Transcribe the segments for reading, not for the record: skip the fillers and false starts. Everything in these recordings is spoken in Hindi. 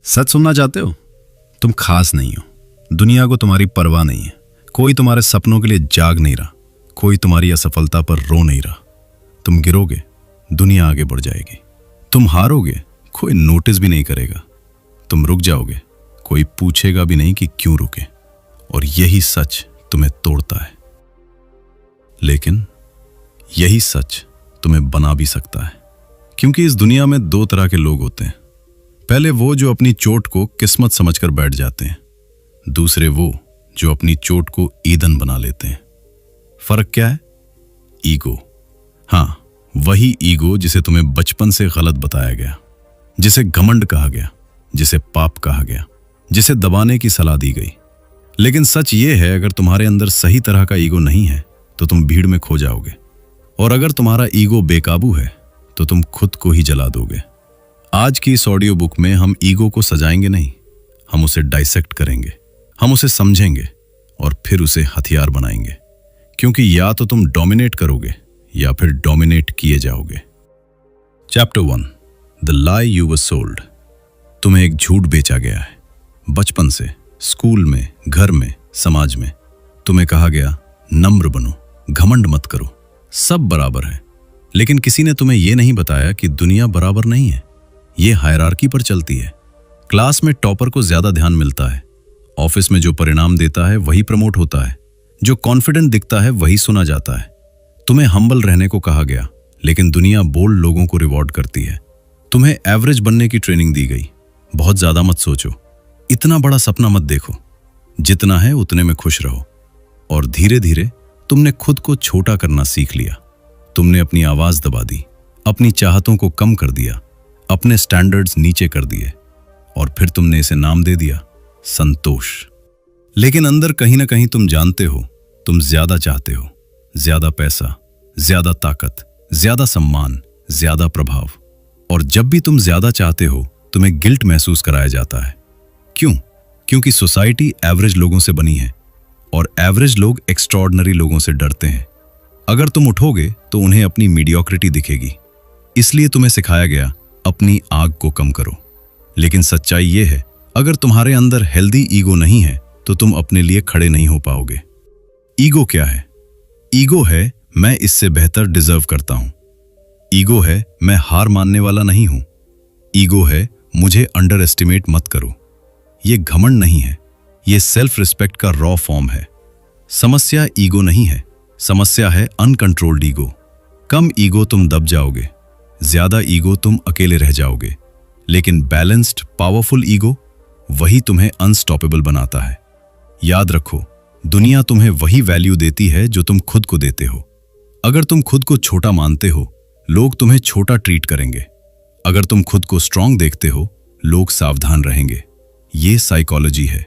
सच सुनना चाहते हो? तुम खास नहीं हो। दुनिया को तुम्हारी परवाह नहीं है। कोई तुम्हारे सपनों के लिए जाग नहीं रहा। कोई तुम्हारी असफलता पर रो नहीं रहा। तुम गिरोगे, दुनिया आगे बढ़ जाएगी। तुम हारोगे, कोई नोटिस भी नहीं करेगा। तुम रुक जाओगे, कोई पूछेगा भी नहीं कि क्यों रुके। और यही सच तुम्हें तोड़ता है, लेकिन यही सच तुम्हें बना भी सकता है। क्योंकि इस दुनिया में दो तरह के लोग होते हैं। पहले वो जो अपनी चोट को किस्मत समझकर बैठ जाते हैं। दूसरे वो जो अपनी चोट को ईंधन बना लेते हैं। फर्क क्या है? ईगो। हाँ, वही ईगो जिसे तुम्हें बचपन से गलत बताया गया, जिसे घमंड कहा गया, जिसे पाप कहा गया, जिसे दबाने की सलाह दी गई। लेकिन सच ये है, अगर तुम्हारे अंदर सही तरह का ईगो नहीं है तो तुम भीड़ में खो जाओगे। और अगर तुम्हारा ईगो बेकाबू है तो तुम खुद को ही जला दोगे। आज की इस ऑडियो बुक में हम ईगो को सजाएंगे नहीं, हम उसे डाइसेक्ट करेंगे। हम उसे समझेंगे और फिर उसे हथियार बनाएंगे। क्योंकि या तो तुम डोमिनेट करोगे या फिर डोमिनेट किए जाओगे। Chapter 1, the lie you were sold. तुम्हें एक झूठ बेचा गया है। बचपन से, स्कूल में, घर में, समाज में तुम्हें कहा गया, नम्र बनो, घमंड मत करो, सब बराबर है। लेकिन किसी ने तुम्हें यह नहीं बताया कि दुनिया बराबर नहीं है। ये हायरार्की पर चलती है। क्लास में टॉपर को ज्यादा ध्यान मिलता है। ऑफिस में जो परिणाम देता है वही प्रमोट होता है। जो कॉन्फिडेंट दिखता है वही सुना जाता है। तुम्हें हम्बल रहने को कहा गया, लेकिन दुनिया बोल्ड लोगों को रिवॉर्ड करती है। तुम्हें एवरेज बनने की ट्रेनिंग दी गई। बहुत ज्यादा मत सोचो, इतना बड़ा सपना मत देखो, जितना है उतने में खुश रहो। और धीरे धीरे तुमने खुद को छोटा करना सीख लिया। तुमने अपनी आवाज दबा दी, अपनी चाहतों को कम कर दिया, अपने स्टैंडर्ड्स नीचे कर दिए, और फिर तुमने इसे नाम दे दिया, संतोष। लेकिन अंदर कहीं ना कहीं तुम जानते हो, तुम ज्यादा चाहते हो। ज्यादा पैसा, ज्यादा ताकत, ज्यादा सम्मान, ज्यादा प्रभाव। और जब भी तुम ज्यादा चाहते हो, तुम्हें गिल्ट महसूस कराया जाता है। क्यों? क्योंकि सोसाइटी एवरेज लोगों से बनी है और एवरेज लोग एक्स्ट्रॉर्डिनरी लोगों से डरते हैं। अगर तुम उठोगे तो उन्हें अपनी मीडियोक्रिटी दिखेगी। इसलिए तुम्हें सिखाया गया, अपनी आग को कम करो। लेकिन सच्चाई यह है, अगर तुम्हारे अंदर हेल्दी ईगो नहीं है तो तुम अपने लिए खड़े नहीं हो पाओगे। ईगो क्या है? ईगो है, मैं इससे बेहतर डिजर्व करता हूं। ईगो है, मैं हार मानने वाला नहीं हूं। ईगो है, मुझे अंडर एस्टिमेट मत करो। यह घमंड नहीं है, यह सेल्फ रिस्पेक्ट का रॉ फॉर्म है। समस्या ईगो नहीं है, समस्या है अनकंट्रोल्ड ईगो। कम ईगो तुम दब जाओगे, ज्यादा ईगो तुम अकेले रह जाओगे। लेकिन बैलेंस्ड, पावरफुल ईगो, वही तुम्हें अनस्टॉपेबल बनाता है। याद रखो, दुनिया तुम्हें वही वैल्यू देती है जो तुम खुद को देते हो। अगर तुम खुद को छोटा मानते हो, लोग तुम्हें छोटा ट्रीट करेंगे। अगर तुम खुद को स्ट्रांग देखते हो, लोग सावधान रहेंगे। ये साइकोलॉजी है।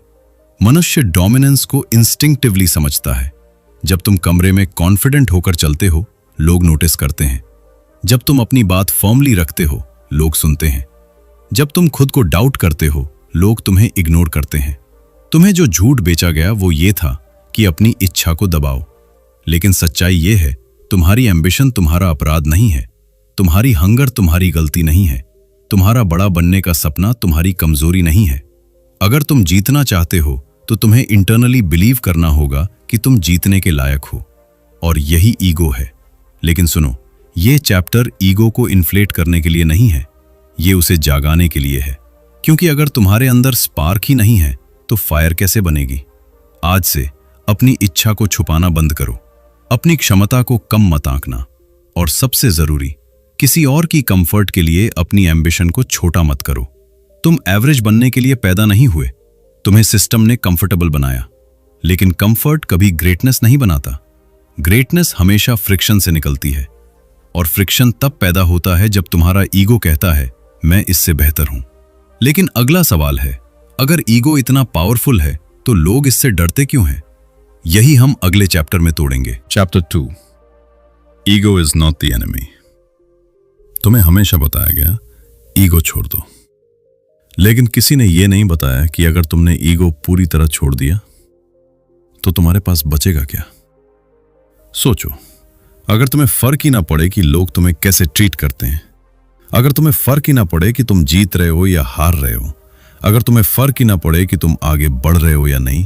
मनुष्य डोमिनेंस को इंस्टिंक्टिवली समझता है। जब तुम कमरे में कॉन्फिडेंट होकर चलते हो, लोग नोटिस करते हैं। जब तुम अपनी बात फर्मली रखते हो, लोग सुनते हैं। जब तुम खुद को डाउट करते हो, लोग तुम्हें इग्नोर करते हैं। तुम्हें जो झूठ बेचा गया वो ये था कि अपनी इच्छा को दबाओ। लेकिन सच्चाई ये है, तुम्हारी एम्बिशन तुम्हारा अपराध नहीं है। तुम्हारी हंगर तुम्हारी गलती नहीं है। तुम्हारा बड़ा बनने का सपना तुम्हारी कमजोरी नहीं है। अगर तुम जीतना चाहते हो तो तुम्हें इंटरनली बिलीव करना होगा कि तुम जीतने के लायक हो। और यही ईगो है। लेकिन सुनो, ये चैप्टर ईगो को इन्फ्लेट करने के लिए नहीं है, ये उसे जागाने के लिए है। क्योंकि अगर तुम्हारे अंदर स्पार्क ही नहीं है तो फायर कैसे बनेगी? आज से अपनी इच्छा को छुपाना बंद करो। अपनी क्षमता को कम मत आंकना। और सबसे जरूरी, किसी और की कंफर्ट के लिए अपनी एम्बिशन को छोटा मत करो। तुम एवरेज बनने के लिए पैदा नहीं हुए, तुम्हें सिस्टम ने कंफर्टेबल बनाया। लेकिन कंफर्ट कभी ग्रेटनेस नहीं बनाता। ग्रेटनेस हमेशा फ्रिक्शन से निकलती है। और फ्रिक्शन तब पैदा होता है जब तुम्हारा ईगो कहता है, मैं इससे बेहतर हूं। लेकिन अगला सवाल है, अगर ईगो इतना पावरफुल है तो लोग इससे डरते क्यों हैं? यही हम अगले चैप्टर में तोड़ेंगे। Chapter 2, ego is not the enemy. तुम्हें हमेशा बताया गया, ईगो छोड़ दो। लेकिन किसी ने यह नहीं बताया कि अगर तुमने ईगो पूरी तरह छोड़ दिया तो तुम्हारे पास बचेगा क्या? सोचो, अगर तुम्हें फर्क ही ना पड़े कि लोग तुम्हें कैसे ट्रीट करते हैं, अगर तुम्हें फर्क ही ना पड़े कि तुम जीत रहे हो या हार रहे हो, अगर तुम्हें फर्क ही ना पड़े कि तुम आगे बढ़ रहे हो या नहीं,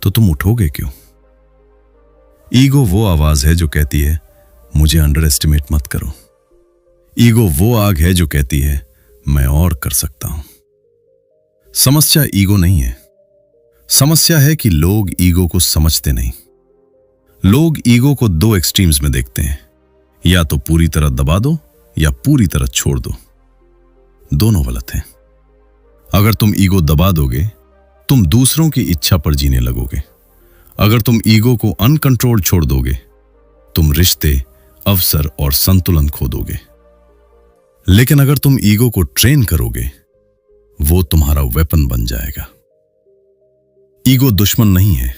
तो तुम उठोगे क्यों? ईगो वो आवाज है जो कहती है मुझे अंडर एस्टिमेट मत करो। ईगो वो आग है जो कहती है मैं और कर सकता हूं। समस्या ईगो नहीं है, समस्या है कि लोग ईगो को समझते नहीं। लोग ईगो को दो एक्सट्रीम्स में देखते हैं, या तो पूरी तरह दबा दो या पूरी तरह छोड़ दो। दोनों गलत हैं। अगर तुम ईगो दबा दोगे, तुम दूसरों की इच्छा पर जीने लगोगे। अगर तुम ईगो को अनकंट्रोल्ड छोड़ दोगे, तुम रिश्ते, अवसर और संतुलन खो दोगे। लेकिन अगर तुम ईगो को ट्रेन करोगे, वो तुम्हारा वेपन बन जाएगा। ईगो दुश्मन नहीं है,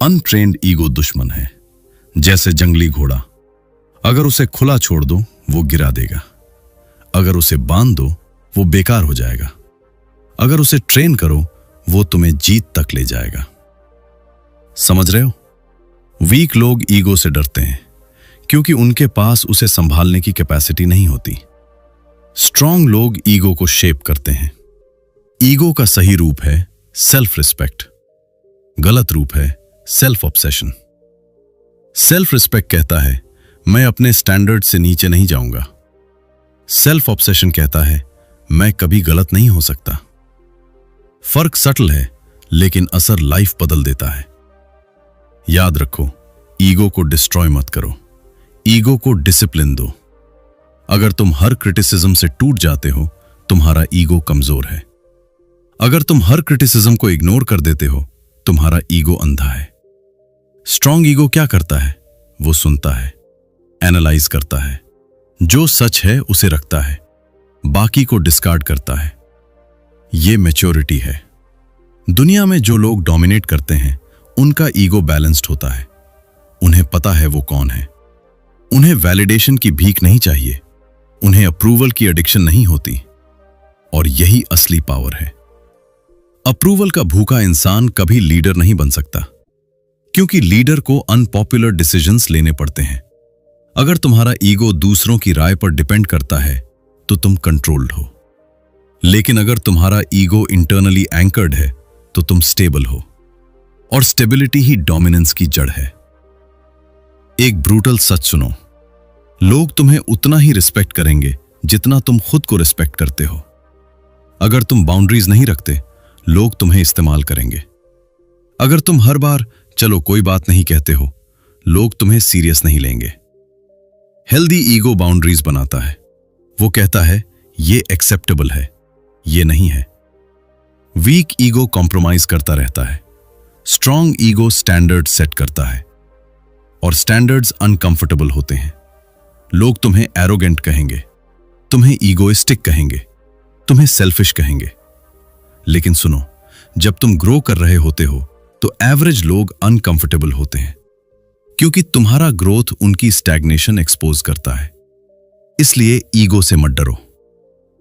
अनट्रेन्ड ईगो दुश्मन है। जैसे जंगली घोड़ा, अगर उसे खुला छोड़ दो वो गिरा देगा, अगर उसे बांध दो वो बेकार हो जाएगा, अगर उसे ट्रेन करो वो तुम्हें जीत तक ले जाएगा। समझ रहे हो? वीक लोग ईगो से डरते हैं क्योंकि उनके पास उसे संभालने की कैपेसिटी नहीं होती। स्ट्रांग लोग ईगो को शेप करते हैं। ईगो का सही रूप है सेल्फ रिस्पेक्ट, गलत रूप है सेल्फ ऑब्सेशन। सेल्फ रिस्पेक्ट कहता है मैं अपने स्टैंडर्ड से नीचे नहीं जाऊंगा। सेल्फ ऑब्सेशन कहता है मैं कभी गलत नहीं हो सकता। फर्क सटल है, लेकिन असर लाइफ बदल देता है। याद रखो, ईगो को डिस्ट्रॉय मत करो, ईगो को डिसिप्लिन दो। अगर तुम हर क्रिटिसिज्म से टूट जाते हो, तुम्हारा ईगो कमजोर है। अगर तुम हर क्रिटिसिज्म को इग्नोर कर देते हो, तुम्हारा ईगो अंधा है। स्ट्रांग ईगो क्या करता है? वो सुनता है, एनालाइज करता है, जो सच है उसे रखता है, बाकी को डिस्कार्ड करता है। ये मैच्योरिटी है। दुनिया में जो लोग डोमिनेट करते हैं, उनका ईगो बैलेंस्ड होता है। उन्हें पता है वो कौन है। उन्हें वैलिडेशन की भीख नहीं चाहिए, उन्हें अप्रूवल की एडिक्शन नहीं होती। और यही असली पावर है। अप्रूवल का भूखा इंसान कभी लीडर नहीं बन सकता, क्योंकि लीडर को अनपॉपुलर डिसीजंस लेने पड़ते हैं। अगर तुम्हारा ईगो दूसरों की राय पर डिपेंड करता है, तो तुम कंट्रोल्ड हो। लेकिन अगर तुम्हारा ईगो इंटरनली एंकर्ड है, तो तुम स्टेबल हो। और स्टेबिलिटी ही डोमिनेंस की जड़ है। एक ब्रूटल सच सुनो, लोग तुम्हें उतना ही रिस्पेक्ट करेंगे जितना तुम खुद को रिस्पेक्ट करते हो। अगर तुम बाउंड्रीज नहीं रखते, लोग तुम्हें इस्तेमाल करेंगे। अगर तुम हर बार चलो कोई बात नहीं कहते हो, लोग तुम्हें सीरियस नहीं लेंगे। हेल्दी ईगो बाउंड्रीज बनाता है। वो कहता है ये एक्सेप्टेबल है, ये नहीं है। वीक ईगो कॉम्प्रोमाइज करता रहता है। स्ट्रांग ईगो स्टैंडर्ड सेट करता है, और स्टैंडर्ड्स अनकंफर्टेबल होते हैं। लोग तुम्हें एरोगेंट कहेंगे, तुम्हें ईगोइस्टिक कहेंगे, तुम्हें सेल्फिश कहेंगे। लेकिन सुनो, जब तुम ग्रो कर रहे होते हो, तो एवरेज लोग अनकंफर्टेबल होते हैं, क्योंकि तुम्हारा ग्रोथ उनकी स्टैग्नेशन एक्सपोज करता है। इसलिए ईगो से मत डरो।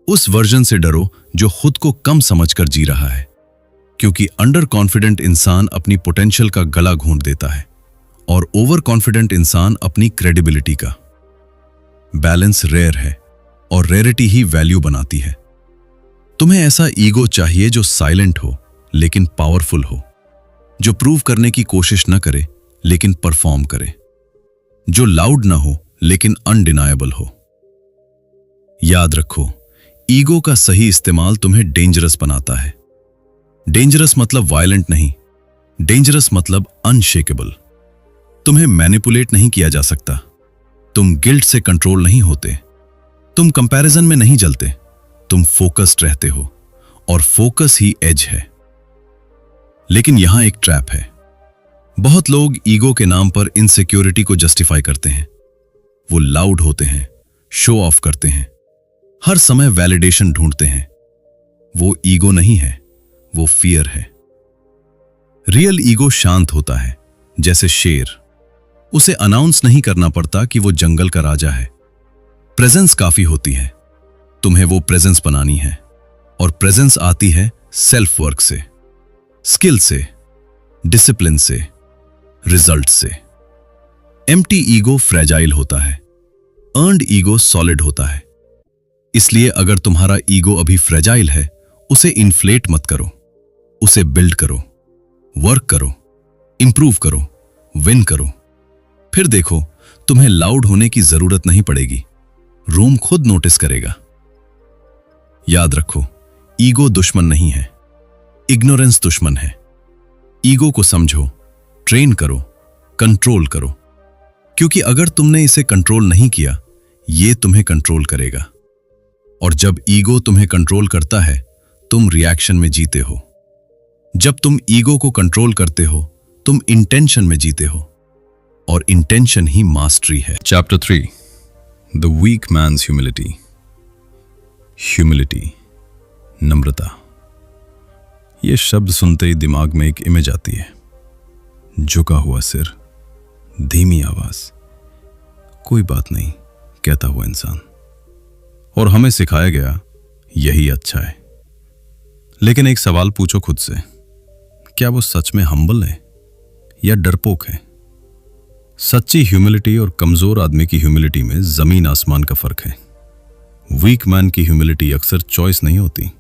उस वर्जन से डरो जो खुद को कम समझकर जी रहा है, क्योंकि अंडर कॉन्फिडेंट इंसान अपनी पोटेंशियल का गला घोंट देता है, और ओवर कॉन्फिडेंट इंसान अपनी क्रेडिबिलिटी का। बैलेंस रेयर है, और रेयरिटी ही वैल्यू बनाती है। तुम्हें ऐसा ईगो चाहिए जो साइलेंट हो लेकिन पावरफुल हो, जो प्रूव करने की कोशिश न करे लेकिन परफॉर्म करे, जो लाउड ना हो लेकिन अनडिनायबल हो। याद रखो, ईगो का सही इस्तेमाल तुम्हें डेंजरस बनाता है। डेंजरस मतलब वायलेंट नहीं, डेंजरस मतलब अनशेकेबल। तुम्हें मैनिपुलेट नहीं किया जा सकता, तुम गिल्ट से कंट्रोल नहीं होते, तुम कंपैरिजन में नहीं जलते, तुम फोकस्ड रहते हो, और फोकस ही एज है। लेकिन यहां एक ट्रैप है। बहुत लोग ईगो के नाम पर इनसिक्योरिटी को जस्टिफाई करते हैं। वो लाउड होते हैं, शो ऑफ करते हैं, हर समय वैलिडेशन ढूंढते हैं। वो ईगो नहीं है, वो फियर है। रियल ईगो शांत होता है, जैसे शेर। उसे अनाउंस नहीं करना पड़ता कि वो जंगल का राजा है। प्रेजेंस काफी होती है। तुम्हें वो प्रेजेंस बनानी है, और प्रेजेंस आती है सेल्फ वर्क से, स्किल से, डिसिप्लिन से, रिजल्ट से। एम्प्टी ईगो फ्रेजाइल होता है, अर्न्ड ईगो सॉलिड होता है। इसलिए अगर तुम्हारा ईगो अभी फ्रेजाइल है, उसे इन्फ्लेट मत करो, उसे बिल्ड करो, वर्क करो, इंप्रूव करो, विन करो। फिर देखो, तुम्हें लाउड होने की जरूरत नहीं पड़ेगी, रूम खुद नोटिस करेगा। याद रखो, ईगो दुश्मन नहीं है, इग्नोरेंस दुश्मन है। ईगो को समझो, ट्रेन करो, कंट्रोल करो, क्योंकि अगर तुमने इसे कंट्रोल नहीं किया, ये तुम्हें कंट्रोल करेगा। और जब ईगो तुम्हें कंट्रोल करता है, तुम रिएक्शन में जीते हो। जब तुम ईगो को कंट्रोल करते हो, तुम इंटेंशन में जीते हो, और इंटेंशन ही मास्टरी है। Chapter 3, the weak man's humility. Humility, नम्रता। यह शब्द सुनते ही दिमाग में एक इमेज आती है, झुका हुआ सिर, धीमी आवाज, कोई बात नहीं कहता हुआ इंसान। और हमें सिखाया गया यही अच्छा है। लेकिन एक सवाल पूछो खुद से, क्या वो सच में हम्बल है या डरपोक है? सच्ची ह्यूमिलिटी और कमजोर आदमी की ह्यूमिलिटी में जमीन आसमान का फर्क है। वीक मैन की ह्यूमिलिटी अक्सर चॉइस नहीं होती,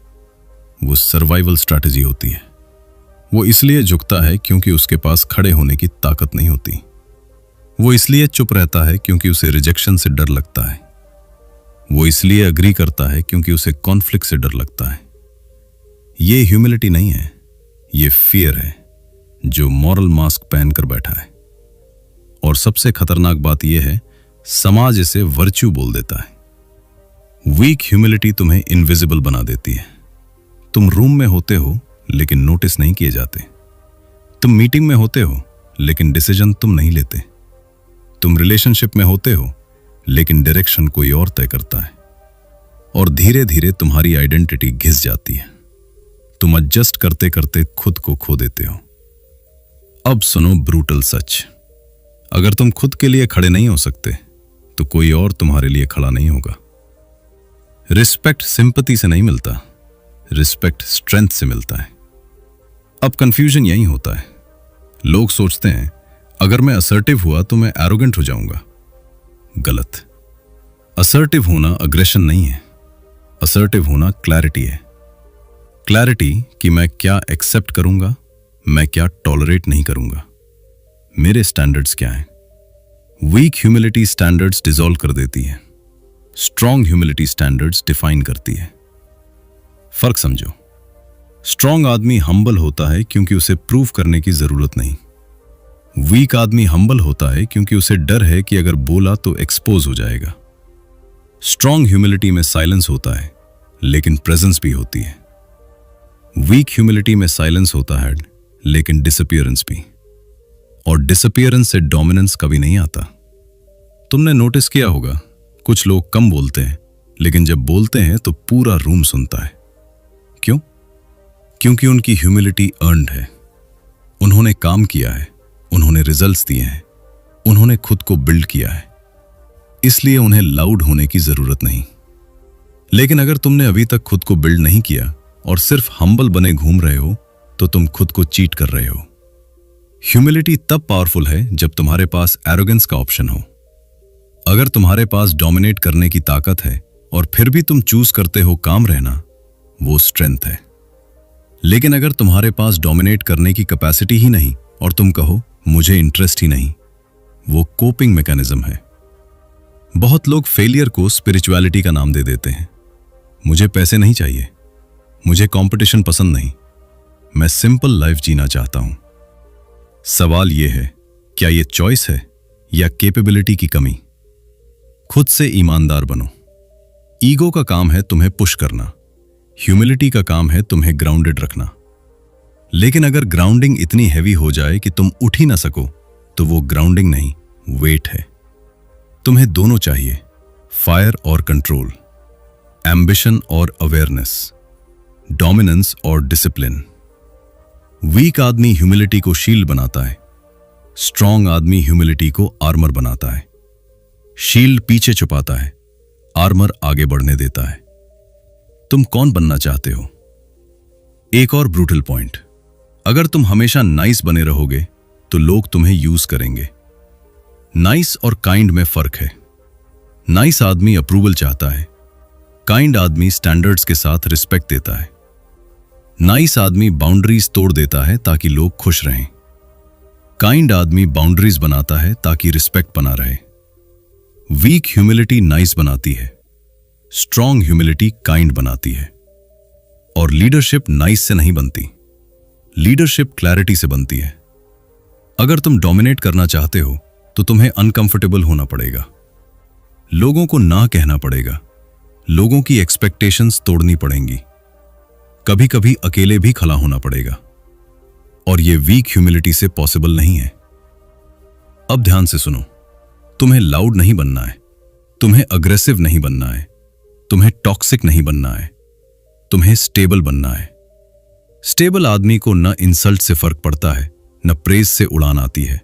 वो सर्वाइवल स्ट्रैटेजी होती है। वो इसलिए झुकता है क्योंकि उसके पास खड़े होने की ताकत नहीं होती। वो इसलिए चुप रहता है क्योंकि उसे रिजेक्शन से डर लगता है। वो इसलिए अग्री करता है क्योंकि उसे कॉन्फ्लिक्ट से डर लगता है। ये ह्यूमिलिटी नहीं है, ये फियर है जो मॉरल मास्क पहनकर बैठा है। और सबसे खतरनाक बात यह है, समाज इसे वर्च्यू बोल देता है। वीक ह्यूमिलिटी तुम्हें इनविजिबल बना देती है। तुम रूम में होते हो लेकिन नोटिस नहीं किए जाते। तुम मीटिंग में होते हो लेकिन डिसीजन तुम नहीं लेते। तुम रिलेशनशिप में होते हो लेकिन डायरेक्शन कोई और तय करता है। और धीरे धीरे तुम्हारी आइडेंटिटी घिस जाती है। तुम एडजस्ट करते करते खुद को खो देते हो। अब सुनो ब्रूटल सच, अगर तुम खुद के लिए खड़े नहीं हो सकते तो कोई और तुम्हारे लिए खड़ा नहीं होगा। रिस्पेक्ट सिंपैथी से नहीं मिलता, रिस्पेक्ट स्ट्रेंथ से मिलता है। अब कंफ्यूजन यही होता है। लोग सोचते हैं अगर मैं असर्टिव हुआ तो मैं एरोगेंट हो जाऊंगा। गलत। असर्टिव होना अग्रेशन नहीं है, असर्टिव होना क्लैरिटी है। क्लैरिटी कि मैं क्या एक्सेप्ट करूंगा, मैं क्या टॉलरेट नहीं करूंगा, मेरे स्टैंडर्ड्स क्या हैं। वीक ह्यूमिलिटी स्टैंडर्ड्स डिसॉल्व कर देती है, स्ट्रॉन्ग ह्यूमिलिटी स्टैंडर्ड्स डिफाइन करती है। फर्क समझो, स्ट्रॉन्ग आदमी हम्बल होता है क्योंकि उसे प्रूव करने की जरूरत नहीं। वीक आदमी हम्बल होता है क्योंकि उसे डर है कि अगर बोला तो एक्सपोज हो जाएगा। स्ट्रॉन्ग ह्यूमिलिटी में साइलेंस होता है लेकिन प्रेजेंस भी होती है। वीक ह्यूमिलिटी में साइलेंस होता है लेकिन डिसअपीयरेंस भी। और डिसअपीयरेंस से डोमिनेंस कभी नहीं आता। तुमने नोटिस किया होगा, कुछ लोग कम बोलते हैं लेकिन जब बोलते हैं तो पूरा रूम सुनता है। क्यों? क्योंकि उनकी ह्यूमिलिटी अर्न्ड है। उन्होंने काम किया है, उन्होंने रिजल्ट्स दिए हैं, उन्होंने खुद को बिल्ड किया है, इसलिए उन्हें लाउड होने की जरूरत नहीं। लेकिन अगर तुमने अभी तक खुद को बिल्ड नहीं किया और सिर्फ हम्बल बने घूम रहे हो तो तुम खुद को चीट कर रहे हो। ह्यूमिलिटी तब पावरफुल है जब तुम्हारे पास एरोगेंस का ऑप्शन हो। अगर तुम्हारे पास डोमिनेट करने की ताकत है और फिर भी तुम चूज करते हो काम रहना, वो स्ट्रेंथ है। लेकिन अगर तुम्हारे पास डोमिनेट करने की कैपेसिटी ही नहीं और तुम कहो मुझे इंटरेस्ट ही नहीं, वो कोपिंग मैकेनिज्म है। बहुत लोग फेलियर को स्पिरिचुअलिटी का नाम दे देते हैं। मुझे पैसे नहीं चाहिए, मुझे कंपटीशन पसंद नहीं, मैं सिंपल लाइफ जीना चाहता हूं। सवाल यह है, क्या यह चॉइस है या कैपेबिलिटी की कमी? खुद से ईमानदार बनो। ईगो का काम है तुम्हें पुश करना, ह्यूमिलिटी का काम है तुम्हें ग्राउंडेड रखना। लेकिन अगर ग्राउंडिंग इतनी हैवी हो जाए कि तुम उठ ही ना सको, तो वो ग्राउंडिंग नहीं, वेट है। तुम्हें दोनों चाहिए, फायर और कंट्रोल, एम्बिशन और अवेयरनेस, डोमिनेंस और डिसिप्लिन। वीक आदमी ह्यूमिलिटी को शील्ड बनाता है, स्ट्रॉन्ग आदमी ह्यूमिलिटी को आर्मर बनाता है। शील्ड पीछे छुपाता है, आर्मर आगे बढ़ने देता है। तुम कौन बनना चाहते हो? एक और ब्रूटल पॉइंट, अगर तुम हमेशा नाइस बने रहोगे तो लोग तुम्हें यूज करेंगे। नाइस और काइंड में फर्क है। नाइस आदमी अप्रूवल चाहता है, काइंड आदमी स्टैंडर्ड्स के साथ रिस्पेक्ट देता है। नाइस आदमी बाउंड्रीज तोड़ देता है ताकि लोग खुश रहें। काइंड आदमी बाउंड्रीज बनाता है ताकि रिस्पेक्ट बना रहे। वीक ह्यूमिलिटी नाइस बनाती है, स्ट्रॉन्ग ह्यूमिलिटी काइंड बनाती है। और लीडरशिप नाइस से नहीं बनती, लीडरशिप क्लैरिटी से बनती है। अगर तुम डोमिनेट करना चाहते हो तो तुम्हें अनकंफर्टेबल होना पड़ेगा, लोगों को ना कहना पड़ेगा, लोगों की एक्सपेक्टेशंस तोड़नी पड़ेंगी, कभी कभी अकेले भी खड़ा होना पड़ेगा। और यह वीक ह्यूमिलिटी से पॉसिबल नहीं है। अब ध्यान से सुनो, तुम्हें लाउड नहीं बनना है, तुम्हें अग्रेसिव नहीं बनना है, तुम्हें टॉक्सिक नहीं बनना है, तुम्हें स्टेबल बनना है। स्टेबल आदमी को न इंसल्ट से फर्क पड़ता है, न प्रेज से उड़ान आती है।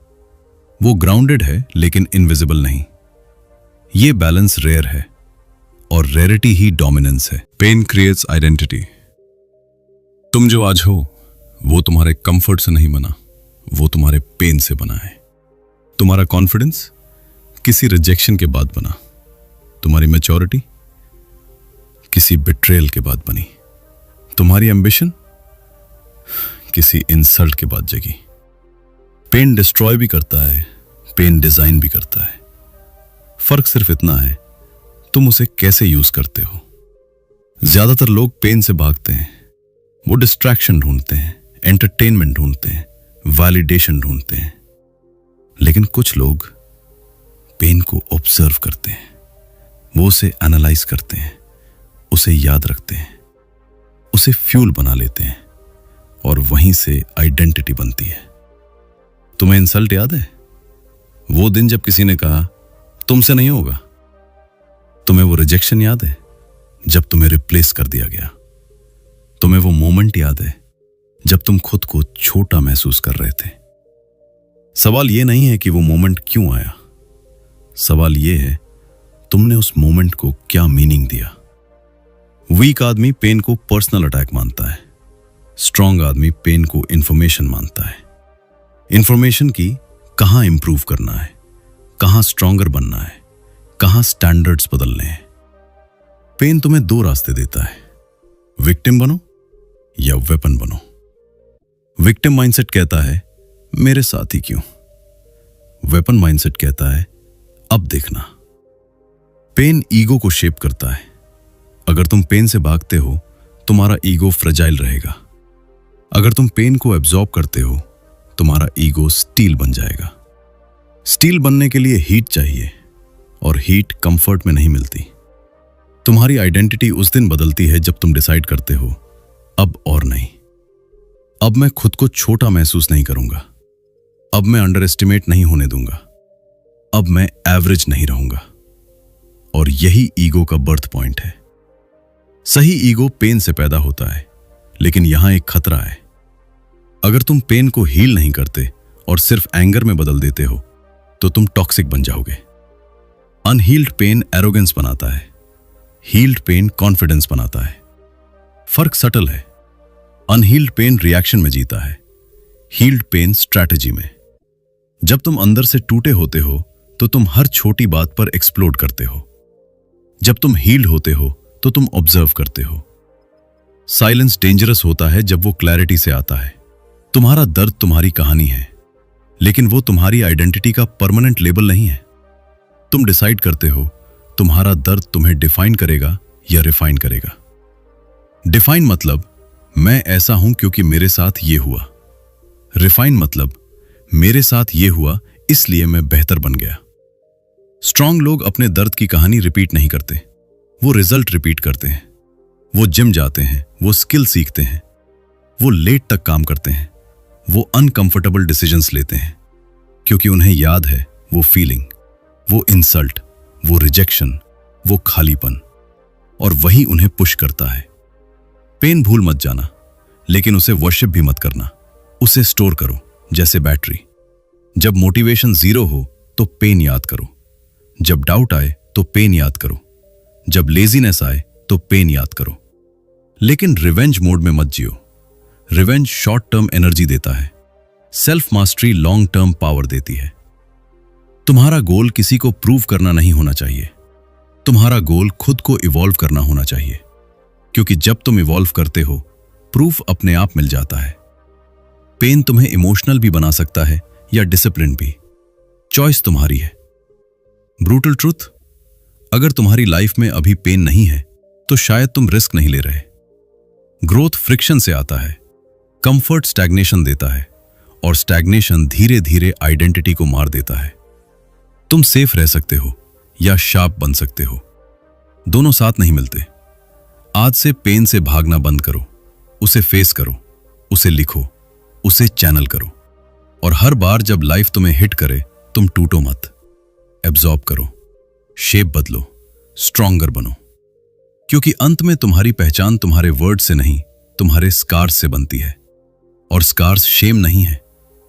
वो ग्राउंडेड है लेकिन इनविजिबल नहीं। ये बैलेंस रेयर है और रेयरिटी ही डोमिनेंस है। Pain creates identity. तुम जो आज हो वो तुम्हारे कंफर्ट से नहीं बना, वो तुम्हारे पेन से बना है। तुम्हारा कॉन्फिडेंस किसी रिजेक्शन के बाद बना, तुम्हारी मैच्योरिटी किसी बिट्रेयल के बाद बनी, तुम्हारी एम्बिशन किसी इंसल्ट के बाद जगी। पेन डिस्ट्रॉय भी करता है, पेन डिजाइन भी करता है। फर्क सिर्फ इतना है तुम उसे कैसे यूज करते हो। ज्यादातर लोग पेन से भागते हैं, वो डिस्ट्रैक्शन ढूंढते हैं, एंटरटेनमेंट ढूंढते हैं, वैलिडेशन ढूंढते हैं। लेकिन कुछ लोग पेन को ऑब्जर्व करते हैं, वो उसे एनालाइज करते हैं, उसे याद रखते हैं, उसे फ्यूल बना लेते हैं और वहीं से आइडेंटिटी बनती है। तुम्हें इंसल्ट याद है? वो दिन जब किसी ने कहा तुमसे नहीं होगा। तुम्हें वो रिजेक्शन याद है जब तुम्हें रिप्लेस कर दिया गया? तुम्हें वो मोमेंट याद है जब तुम खुद को छोटा महसूस कर रहे थे? सवाल ये नहीं है कि वो मोमेंट क्यों आया, सवाल ये है तुमने उस मोमेंट को क्या मीनिंग दिया। वीक आदमी पेन को पर्सनल अटैक मानता है, स्ट्रॉन्ग आदमी पेन को इंफॉर्मेशन मानता है। इंफॉर्मेशन की कहां इंप्रूव करना है, कहां स्ट्रॉन्गर बनना है, कहां स्टैंडर्ड्स बदलने हैं। पेन तुम्हें दो रास्ते देता है, विक्टिम बनो या वेपन बनो। विक्टिम माइंडसेट कहता है मेरे साथ ही क्यों, वेपन माइंडसेट कहता है अब देखना। पेन ईगो को शेप करता है। अगर तुम पेन से भागते हो तुम्हारा ईगो फ्रेजाइल रहेगा। अगर तुम पेन को एब्जॉर्ब करते हो तुम्हारा ईगो स्टील बन जाएगा। स्टील बनने के लिए हीट चाहिए और हीट कंफर्ट में नहीं मिलती। तुम्हारी आइडेंटिटी उस दिन बदलती है जब तुम डिसाइड करते हो अब और नहीं। अब मैं खुद को छोटा महसूस नहीं करूंगा, अब मैं अंडर एस्टिमेट नहीं होने दूंगा, अब मैं एवरेज नहीं रहूंगा। और यही ईगो का बर्थ पॉइंट है। सही ईगो पेन से पैदा होता है, लेकिन यहां एक खतरा है। अगर तुम पेन को हील नहीं करते और सिर्फ एंगर में बदल देते हो तो तुम टॉक्सिक बन जाओगे। अनहील्ड पेन एरोगेंस बनाता है, हील्ड पेन कॉन्फिडेंस बनाता है। फर्क सटल है। अनहील्ड पेन रिएक्शन में जीता है, हील्ड पेन स्ट्रैटेजी में। जब तुम अंदर से टूटे होते हो तो तुम हर छोटी बात पर एक्सप्लोड करते हो। जब तुम हील्ड होते हो तो तुम ऑब्जर्व करते हो। साइलेंस डेंजरस होता है जब वो क्लैरिटी से आता है। तुम्हारा दर्द तुम्हारी कहानी है, लेकिन वो तुम्हारी आइडेंटिटी का परमानेंट लेबल नहीं है। तुम डिसाइड करते हो तुम्हारा दर्द तुम्हें डिफाइन करेगा या रिफाइन करेगा। डिफाइन मतलब मैं ऐसा हूं क्योंकि मेरे साथ ये हुआ। रिफाइन मतलब मेरे साथ ये हुआ इसलिए मैं बेहतर बन गया। स्ट्रांग लोग अपने दर्द की कहानी रिपीट नहीं करते, वो रिजल्ट रिपीट करते हैं। वो जिम जाते हैं, वो स्किल सीखते हैं, वो लेट तक काम करते हैं, वो अनकंफर्टेबल डिसीजंस लेते हैं क्योंकि उन्हें याद है वो फीलिंग, वो इंसल्ट, वो रिजेक्शन, वो खालीपन, और वही उन्हें पुश करता है। पेन भूल मत जाना, लेकिन उसे वर्शिप भी मत करना। उसे स्टोर करो जैसे बैटरी। जब मोटिवेशन जीरो हो तो पेन याद करो, जब डाउट आए तो पेन याद करो, जब लेजीनेस आए तो पेन याद करो। लेकिन रिवेंज मोड में मत जियो। रिवेंज शॉर्ट टर्म एनर्जी देता है, self mastery long term power देती है। तुम्हारा गोल किसी को प्रूव करना नहीं होना चाहिए, तुम्हारा गोल खुद को इवॉल्व करना होना चाहिए। क्योंकि जब तुम इवॉल्व करते हो प्रूफ अपने आप मिल जाता है। पेन तुम्हें इमोशनल भी बना सकता है या डिसिप्लिन भी, चॉइस तुम्हारी है। ब्रूटल ट्रुथ, अगर तुम्हारी लाइफ में अभी पेन नहीं है तो शायद तुम रिस्क नहीं ले रहे। ग्रोथ फ्रिक्शन से आता है, कंफर्ट स्टैग्नेशन देता है और स्टैग्नेशन धीरे धीरे आइडेंटिटी को मार देता है। तुम सेफ रह सकते हो या शार्प बन सकते हो, दोनों साथ नहीं मिलते। आज से पेन से भागना बंद करो, उसे फेस करो, उसे लिखो, उसे चैनल करो और हर बार जब लाइफ तुम्हें हिट करे तुम टूटो मत, एब्जॉर्ब करो, शेप बदलो, स्ट्रॉन्गर बनो। क्योंकि अंत में तुम्हारी पहचान तुम्हारे वर्ड से नहीं, तुम्हारे स्कार्स से बनती है। और स्कार्स शेम नहीं है,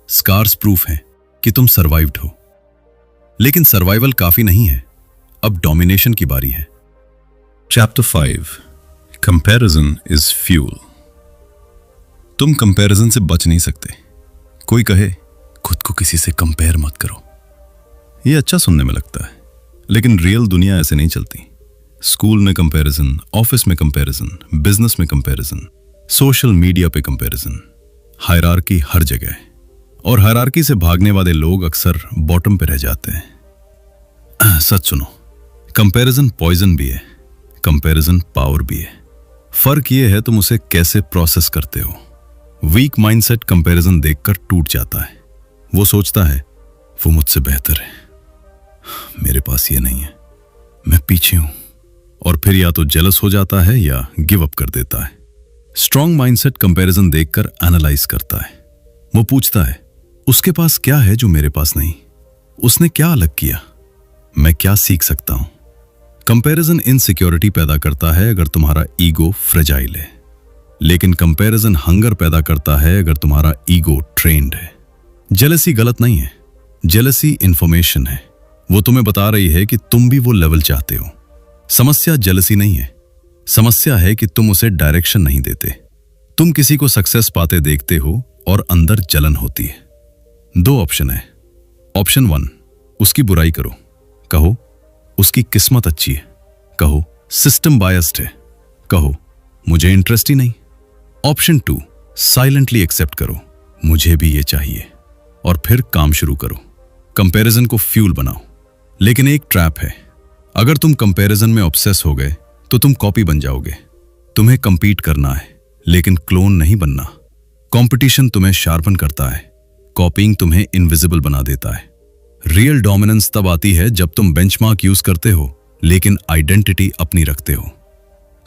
स्कार्स प्रूफ है कि तुम सर्वाइव्ड हो। लेकिन सर्वाइवल काफी नहीं है, अब डोमिनेशन की बारी है। Chapter 5, comparison is fuel. तुम कंपैरिजन से बच नहीं सकते। कोई कहे खुद को किसी से कंपेयर मत करो, यह अच्छा सुनने में लगता है, लेकिन रियल दुनिया ऐसे नहीं चलती। स्कूल में कंपैरिजन, ऑफिस में कंपैरिजन, बिजनेस में कंपैरिजन, सोशल मीडिया पे कंपैरिजन, हायरार्की हर जगह है। और हायरार्की से भागने वाले लोग अक्सर बॉटम पे रह जाते हैं। सच सुनो, कंपैरिजन पॉइजन भी है, कंपैरिजन पावर भी है। फर्क यह है तुम उसे कैसे प्रोसेस करते हो। वीक माइंडसेट कंपैरिजन देखकर टूट जाता है। वो सोचता है वो मुझसे बेहतर है, मेरे पास ये नहीं है, मैं पीछे हूं, और फिर या तो जेलस हो जाता है या गिव अप कर देता है। स्ट्रॉन्ग माइंडसेट कंपैरिजन देखकर एनालाइज करता है। वो पूछता है उसके पास क्या है जो मेरे पास नहीं, उसने क्या अलग किया, मैं क्या सीख सकता हूं। कंपैरिजन इनसिक्योरिटी पैदा करता है अगर तुम्हारा ईगो फ्रेजाइल है, लेकिन कंपैरिजन हंगर पैदा करता है अगर तुम्हारा ईगो ट्रेन्ड है। जेलसी गलत नहीं है, जेलसी इंफॉर्मेशन है। वो तुम्हें बता रही है कि तुम भी वो लेवल चाहते हो। समस्या जेलसी नहीं है, समस्या है कि तुम उसे डायरेक्शन नहीं देते। तुम किसी को सक्सेस पाते देखते हो और अंदर जलन होती है। 2 ऑप्शन है। ऑप्शन 1, उसकी बुराई करो, कहो उसकी किस्मत अच्छी है, कहो सिस्टम बायस्ड है, कहो मुझे इंटरेस्ट ही नहीं। ऑप्शन 2, साइलेंटली एक्सेप्ट करो, मुझे भी ये चाहिए, और फिर काम शुरू करो। कंपैरिजन को फ्यूल बनाओ। लेकिन एक ट्रैप है, अगर तुम कंपैरिजन में ऑब्सेस हो गए तो तुम कॉपी बन जाओगे। तुम्हें कंपीट करना है, लेकिन क्लोन नहीं बनना। कंपटीशन तुम्हें शार्पन करता है, कॉपीइंग तुम्हें इनविजिबल बना देता है। रियल डोमिनेंस तब आती है जब तुम बेंचमार्क यूज करते हो लेकिन आइडेंटिटी अपनी रखते हो।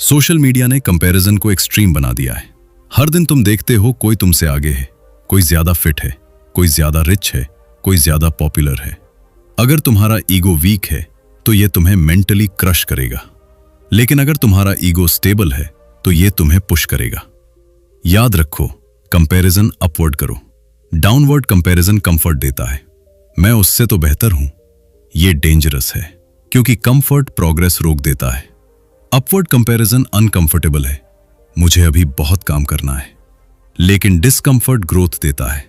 सोशल मीडिया ने कंपैरिजन को एक्सट्रीम बना दिया है। हर दिन तुम देखते हो कोई तुमसे आगे है, कोई ज्यादा फिट है, कोई ज्यादा रिच है, कोई ज्यादा पॉपुलर है। अगर तुम्हारा ईगो वीक है तो यह तुम्हें मेंटली क्रश करेगा, लेकिन अगर तुम्हारा ईगो स्टेबल है तो यह तुम्हें पुश करेगा। याद रखो, कंपैरिजन अपवर्ड करो, डाउनवर्ड कंपैरिजन कंफर्ट देता है। मैं उससे तो बेहतर हूं, यह डेंजरस है क्योंकि कंफर्ट प्रोग्रेस रोक देता है। अपवर्ड कंपैरिजन अनकंफर्टेबल है, मुझे अभी बहुत काम करना है, लेकिन डिस्कंफर्ट ग्रोथ देता है।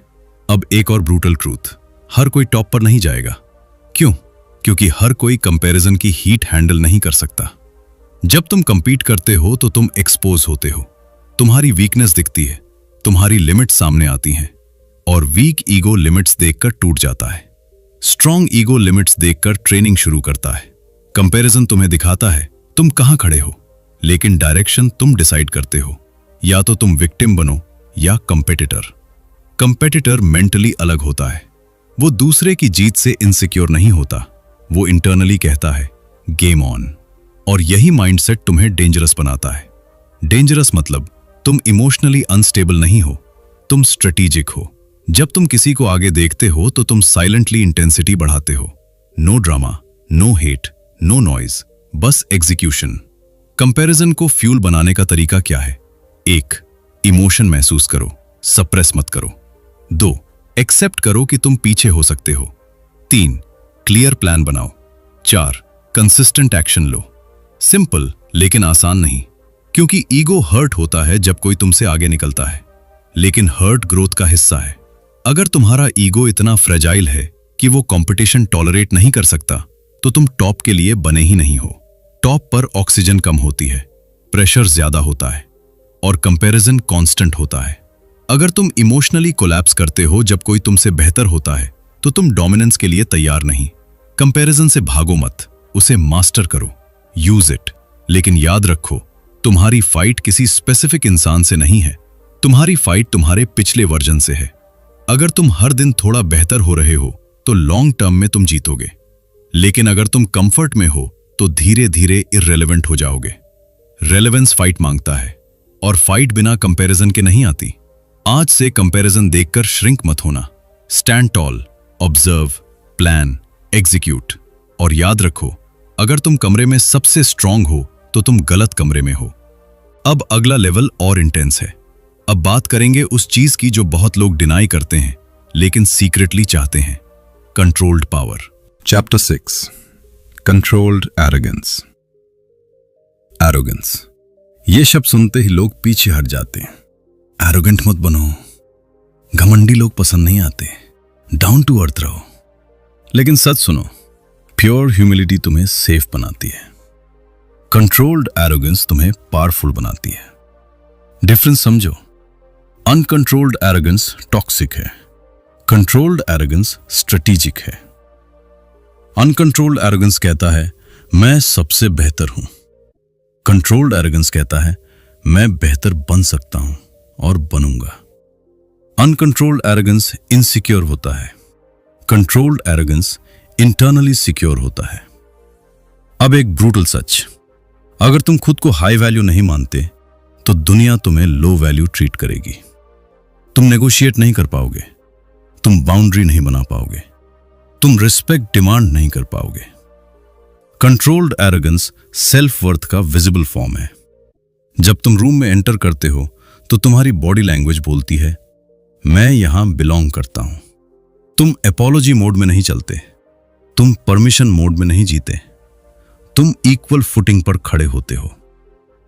अब एक और ब्रूटल ट्रूथ, हर कोई टॉप पर नहीं जाएगा। क्यों? क्योंकि हर कोई कंपैरिजन की हीट हैंडल नहीं कर सकता। जब तुम कंपीट करते हो तो तुम एक्सपोज होते हो, तुम्हारी वीकनेस दिखती है, तुम्हारी लिमिट्स सामने आती हैं, और वीक ईगो लिमिट्स देखकर टूट जाता है। स्ट्रॉन्ग ईगो लिमिट्स देखकर ट्रेनिंग शुरू करता है। कंपैरिजन तुम्हें दिखाता है तुम कहां खड़े हो, लेकिन डायरेक्शन तुम डिसाइड करते हो। या तो तुम विक्टिम बनो या कंपेटिटर। कंपेटिटर मेंटली अलग होता है, वो दूसरे की जीत से इनसिक्योर नहीं होता, वो इंटरनली कहता है गेम ऑन। और यही माइंडसेट तुम्हें डेंजरस बनाता है। डेंजरस मतलब तुम इमोशनली अनस्टेबल नहीं हो, तुम स्ट्रेटेजिक हो। जब तुम किसी को आगे देखते हो तो तुम साइलेंटली इंटेंसिटी बढ़ाते हो। No drama, no hate, no noise, बस एग्जीक्यूशन। कंपैरिजन को फ्यूल बनाने का तरीका क्या है? 1, इमोशन महसूस करो, सप्रेस मत करो। 2, एक्सेप्ट करो कि तुम पीछे हो सकते हो। 3, क्लियर प्लान बनाओ। 4, कंसिस्टेंट एक्शन लो। सिंपल लेकिन आसान नहीं, क्योंकि ईगो हर्ट होता है जब कोई तुमसे आगे निकलता है, लेकिन हर्ट ग्रोथ का हिस्सा है। अगर तुम्हारा ईगो इतना फ्रेजाइल है कि वो कंपटीशन टॉलरेट नहीं कर सकता, तो तुम टॉप के लिए बने ही नहीं हो। टॉप पर ऑक्सीजन कम होती है, प्रेशर ज्यादा होता है, और कंपैरिजन कांस्टेंट होता है। अगर तुम इमोशनली कोलैप्स करते हो जब कोई तुमसे बेहतर होता है, तो तुम डोमिनेंस के लिए तैयार नहीं। कंपैरिजन से भागो मत, उसे मास्टर करो, यूज इट। लेकिन याद रखो, तुम्हारी फाइट किसी स्पेसिफिक इंसान से नहीं है, तुम्हारी फाइट तुम्हारे पिछले वर्जन से है। अगर तुम हर दिन थोड़ा बेहतर हो रहे हो तो लॉन्ग टर्म में तुम जीतोगे, लेकिन अगर तुम कंफर्ट में हो तो धीरे धीरे इररिलेवेंट हो जाओगे। रेलेवेंस फाइट मांगता है, और फाइट बिना कंपैरिजन के नहीं आती। आज से कंपैरिजन देखकर श्रिंक मत होना। Stand toll, observe, plan, execute. और याद रखो, अगर तुम कमरे में सबसे स्ट्रांग हो तो तुम गलत कमरे में हो। अब अगला लेवल और इंटेंस है। अब बात करेंगे उस चीज की जो बहुत लोग डिनाई करते हैं लेकिन सीक्रेटली चाहते हैं, controlled power. Chapter 6, controlled arrogance. Arrogance, ये शब्द सुनते ही लोग पीछे हट जाते हैं। एरोगेंट मत बनो, घमंडी लोग पसंद नहीं आते, डाउन टू अर्थ रहो। लेकिन सच सुनो, प्योर ह्यूमिलिटी तुम्हें सेफ बनाती है, कंट्रोल्ड एरोगेंस तुम्हें पावरफुल बनाती है। डिफरेंस समझो, अनकंट्रोल्ड एरोगेंस टॉक्सिक है, कंट्रोल्ड एरोगेंस स्ट्रेटेजिक है। अनकंट्रोल्ड एरोगेंस कहता है मैं सबसे बेहतर हूं, कंट्रोल्ड एरोगेंस कहता है मैं बेहतर बन सकता हूं और बनूंगा। अनकंट्रोल्ड एरोगेंस इनसिक्योर होता है, कंट्रोल्ड एरोगेंस इंटरनली सिक्योर होता है। अब एक ब्रूटल सच, अगर तुम खुद को हाई वैल्यू नहीं मानते तो दुनिया तुम्हें लो वैल्यू ट्रीट करेगी। तुम नेगोशिएट नहीं कर पाओगे, तुम बाउंड्री नहीं बना पाओगे, तुम रिस्पेक्ट डिमांड नहीं कर पाओगे। कंट्रोल्ड एरोगेंस सेल्फ वर्थ का विजिबल फॉर्म है। जब तुम रूम में एंटर करते हो तो तुम्हारी बॉडी लैंग्वेज बोलती है मैं यहां बिलोंग करता हूं। तुम एपोलॉजी मोड में नहीं चलते, तुम परमिशन मोड में नहीं जीते, तुम इक्वल फुटिंग पर खड़े होते हो।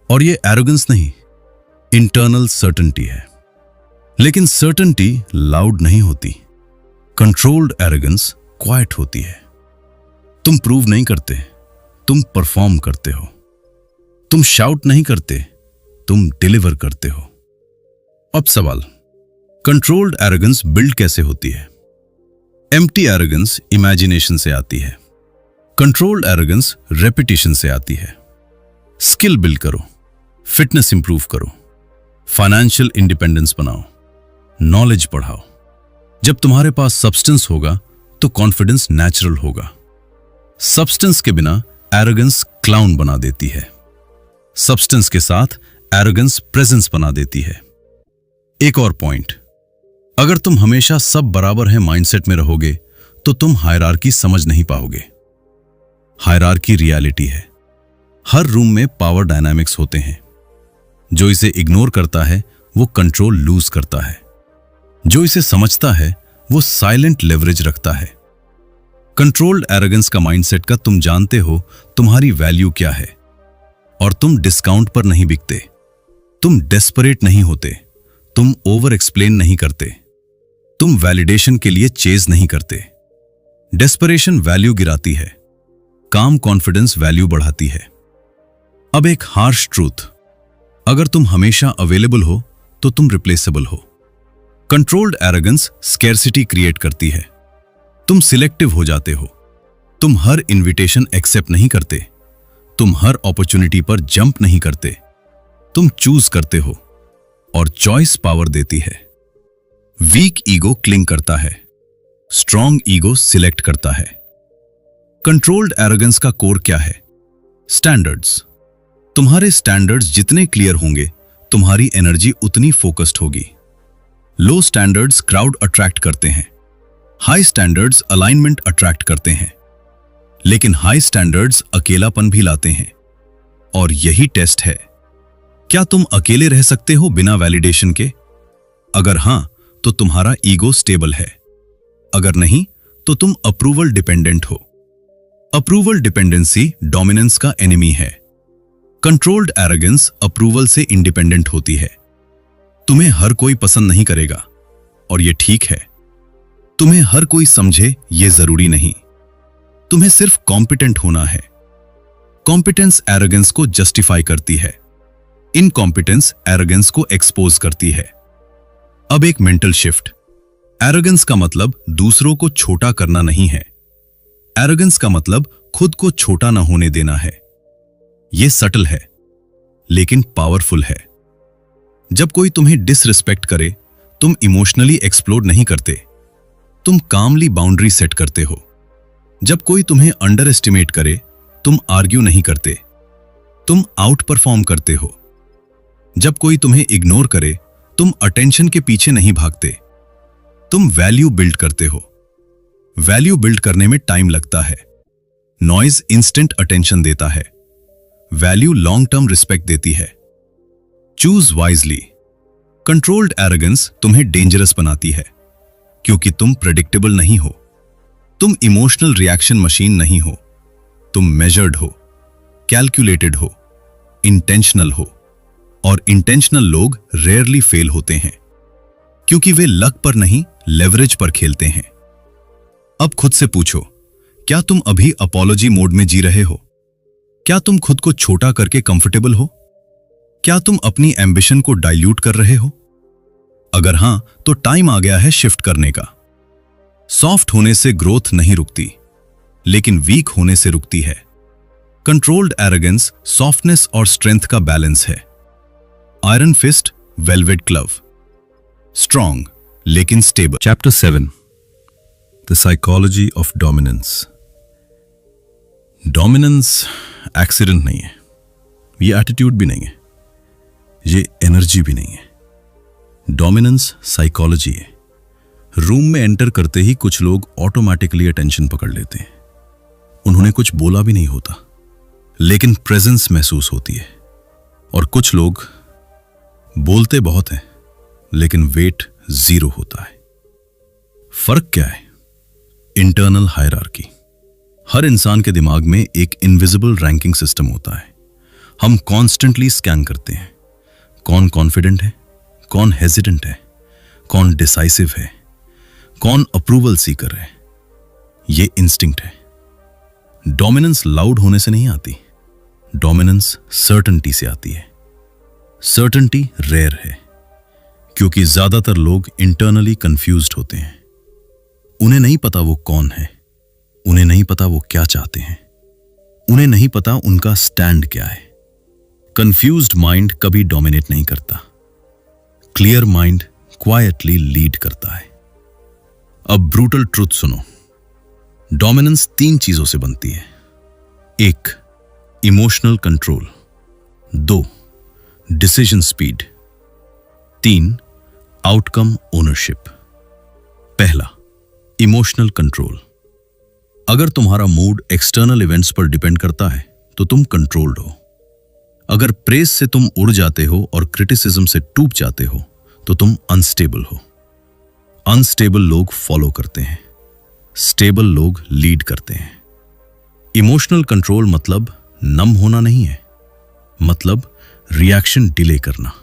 और ये एरोगेंस नहीं, इंटरनल सर्टेनिटी है। लेकिन सर्टेनिटी लाउड नहीं होती, कंट्रोल्ड एरोगेंस क्वाइट होती है। तुम प्रूव नहीं करते, तुम परफॉर्म करते हो। तुम शाउट नहीं करते, तुम डिलीवर करते हो। अब सवाल, कंट्रोल्ड एरोगेंस बिल्ड कैसे होती है? एम्प्टी एरोगेंस इमेजिनेशन से आती है, कंट्रोल्ड एरोगेंस रेपिटेशन से आती है। स्किल बिल्ड करो, फिटनेस इंप्रूव करो, फाइनेंशियल इंडिपेंडेंस बनाओ, नॉलेज बढ़ाओ। जब तुम्हारे पास सब्सटेंस होगा तो कॉन्फिडेंस नेचुरल होगा। सब्सटेंस के बिना एरोगेंस क्लाउन बना देती है, सब्सटेंस के साथ एरोगेंस प्रेजेंस बना देती है। एक और पॉइंट, अगर तुम हमेशा सब बराबर है माइंडसेट में रहोगे तो तुम हायरार्की समझ नहीं पाओगे। हायरार्की रियलिटी है। हर रूम में पावर डायनामिक्स होते हैं। जो इसे इग्नोर करता है वो कंट्रोल लूज करता है, जो इसे समझता है वो साइलेंट लेवरेज रखता है। कंट्रोल्ड एरोगेंस का माइंडसेट का तुम जानते हो तुम्हारी वैल्यू क्या है, और तुम डिस्काउंट पर नहीं बिकते, तुम डेस्परेट नहीं होते, तुम ओवर एक्सप्लेन नहीं करते, तुम वैलिडेशन के लिए चेज नहीं करते। डेस्परेशन वैल्यू गिराती है, काम कॉन्फिडेंस वैल्यू बढ़ाती है। अब एक हार्श ट्रूथ, अगर तुम हमेशा अवेलेबल हो तो तुम रिप्लेसेबल हो। कंट्रोल्ड एरोगेंस स्कैर्सिटी क्रिएट करती है। तुम सिलेक्टिव हो जाते हो, तुम हर इनविटेशन एक्सेप्ट नहीं करते, तुम हर अपॉर्चुनिटी पर जंप नहीं करते, तुम चूज करते हो, और चॉइस पावर देती है। वीक ईगो क्लिंग करता है, स्ट्रॉन्ग ईगो सिलेक्ट करता है। कंट्रोल्ड एरोगेंस का कोर क्या है? स्टैंडर्ड्स। तुम्हारे स्टैंडर्ड्स जितने क्लियर होंगे तुम्हारी एनर्जी उतनी फोकस्ड होगी। लो स्टैंडर्ड्स क्राउड अट्रैक्ट करते हैं, हाई स्टैंडर्ड्स अलाइनमेंट अट्रैक्ट करते हैं, लेकिन हाई स्टैंडर्ड्स अकेलापन भी लाते हैं। और यही टेस्ट है, क्या तुम अकेले रह सकते हो बिना वैलिडेशन के? अगर हां तो तुम्हारा ईगो स्टेबल है, अगर नहीं तो तुम अप्रूवल डिपेंडेंट हो। अप्रूवल डिपेंडेंसी डोमिनेंस का एनिमी है। कंट्रोल्ड एरोगेंस अप्रूवल से इंडिपेंडेंट होती है। तुम्हें हर कोई पसंद नहीं करेगा, और यह ठीक है। तुम्हें हर कोई समझे यह जरूरी नहीं, तुम्हें सिर्फ कॉम्पिटेंट होना है। कॉम्पिटेंस एरोगेंस को जस्टिफाई करती है, इनकॉम्पिटेंस एरोगेंस को एक्सपोज करती है। अब एक मेंटल शिफ्ट। एरोगेंस का मतलब दूसरों को छोटा करना नहीं है। एरोगेंस का मतलब खुद को छोटा ना होने देना है। यह सटल है लेकिन पावरफुल है। जब कोई तुम्हें डिसरिस्पेक्ट करे, तुम इमोशनली एक्सप्लोड नहीं करते, तुम कामली बाउंड्री सेट करते हो। जब कोई तुम्हें अंडर एस्टिमेट करे, तुम आर्ग्यू नहीं करते, तुम आउट परफॉर्म करते हो। जब कोई तुम्हें इग्नोर करे, तुम अटेंशन के पीछे नहीं भागते, तुम वैल्यू बिल्ड करते हो। वैल्यू बिल्ड करने में टाइम लगता है। नॉइज इंस्टेंट अटेंशन देता है, वैल्यू लॉन्ग टर्म रिस्पेक्ट देती है। Choose wisely. कंट्रोल्ड एरोगेंस तुम्हें डेंजरस बनाती है क्योंकि तुम प्रेडिक्टेबल नहीं हो, तुम इमोशनल रिएक्शन मशीन नहीं हो, तुम मेजर्ड हो, कैलकुलेटेड हो, इंटेंशनल हो। और इंटेंशनल लोग रेयरली फेल होते हैं क्योंकि वे लक पर नहीं, लेवरेज पर खेलते हैं। अब खुद से पूछो, क्या तुम अभी अपॉलॉजी मोड में जी रहे हो? क्या तुम खुद को छोटा करके कंफर्टेबल हो? क्या तुम अपनी एम्बिशन को डाइल्यूट कर रहे हो? अगर हां, तो टाइम आ गया है शिफ्ट करने का। सॉफ्ट होने से ग्रोथ नहीं रुकती, लेकिन वीक होने से रुकती है। कंट्रोल्ड एरोगेंस सॉफ्टनेस और स्ट्रेंथ का बैलेंस है। Iron fist, velvet glove. Strong लेकिन stable. Chapter 7. The Psychology of Dominance. Dominance accident नहीं है, ये एटीट्यूड भी नहीं है, ये एनर्जी भी नहीं है। डोमिनेंस साइकोलॉजी है। रूम में एंटर करते ही कुछ लोग ऑटोमेटिकली अटेंशन पकड़ लेते हैं। उन्होंने कुछ बोला भी नहीं होता, लेकिन प्रेजेंस महसूस होती है। और कुछ लोग बोलते बहुत हैं, लेकिन वेट जीरो होता है। फर्क क्या है? Internal hierarchy. हर इंसान के दिमाग में एक इनविजिबल रैंकिंग सिस्टम होता है। हम कॉन्स्टेंटली स्कैन करते हैं, कौन कॉन्फिडेंट है, कौन हेजिडेंट है, कौन डिसाइसिव है, कौन अप्रूवल सीकर है। ये इंस्टिंक्ट है। डोमिनेंस लाउड होने से नहीं आती, डोमिनेंस सर्टेनिटी से आती है। सर्टेनिटी रेयर है क्योंकि ज्यादातर लोग इंटरनली कंफ्यूज्ड होते हैं। उन्हें नहीं पता वो कौन है, उन्हें नहीं पता वो क्या चाहते हैं, उन्हें नहीं पता उनका स्टैंड क्या है। कंफ्यूज्ड माइंड कभी डोमिनेट नहीं करता, क्लियर माइंड क्वाइटली लीड करता है। अब ब्रूटल ट्रुथ सुनो। डोमिनेंस 3 चीजों से बनती है। 1. Emotional control. 2. Decision speed. 3. Outcome ownership. पहला, इमोशनल कंट्रोल। अगर तुम्हारा मूड एक्सटर्नल इवेंट्स पर डिपेंड करता है तो तुम कंट्रोल्ड हो। अगर प्रेज से तुम उड़ जाते हो और क्रिटिसिज्म से टूट जाते हो तो तुम अनस्टेबल हो। अनस्टेबल लोग फॉलो करते हैं, स्टेबल लोग लीड करते हैं। इमोशनल कंट्रोल मतलब नम होना नहीं है, मतलब रिएक्शन डिले करना।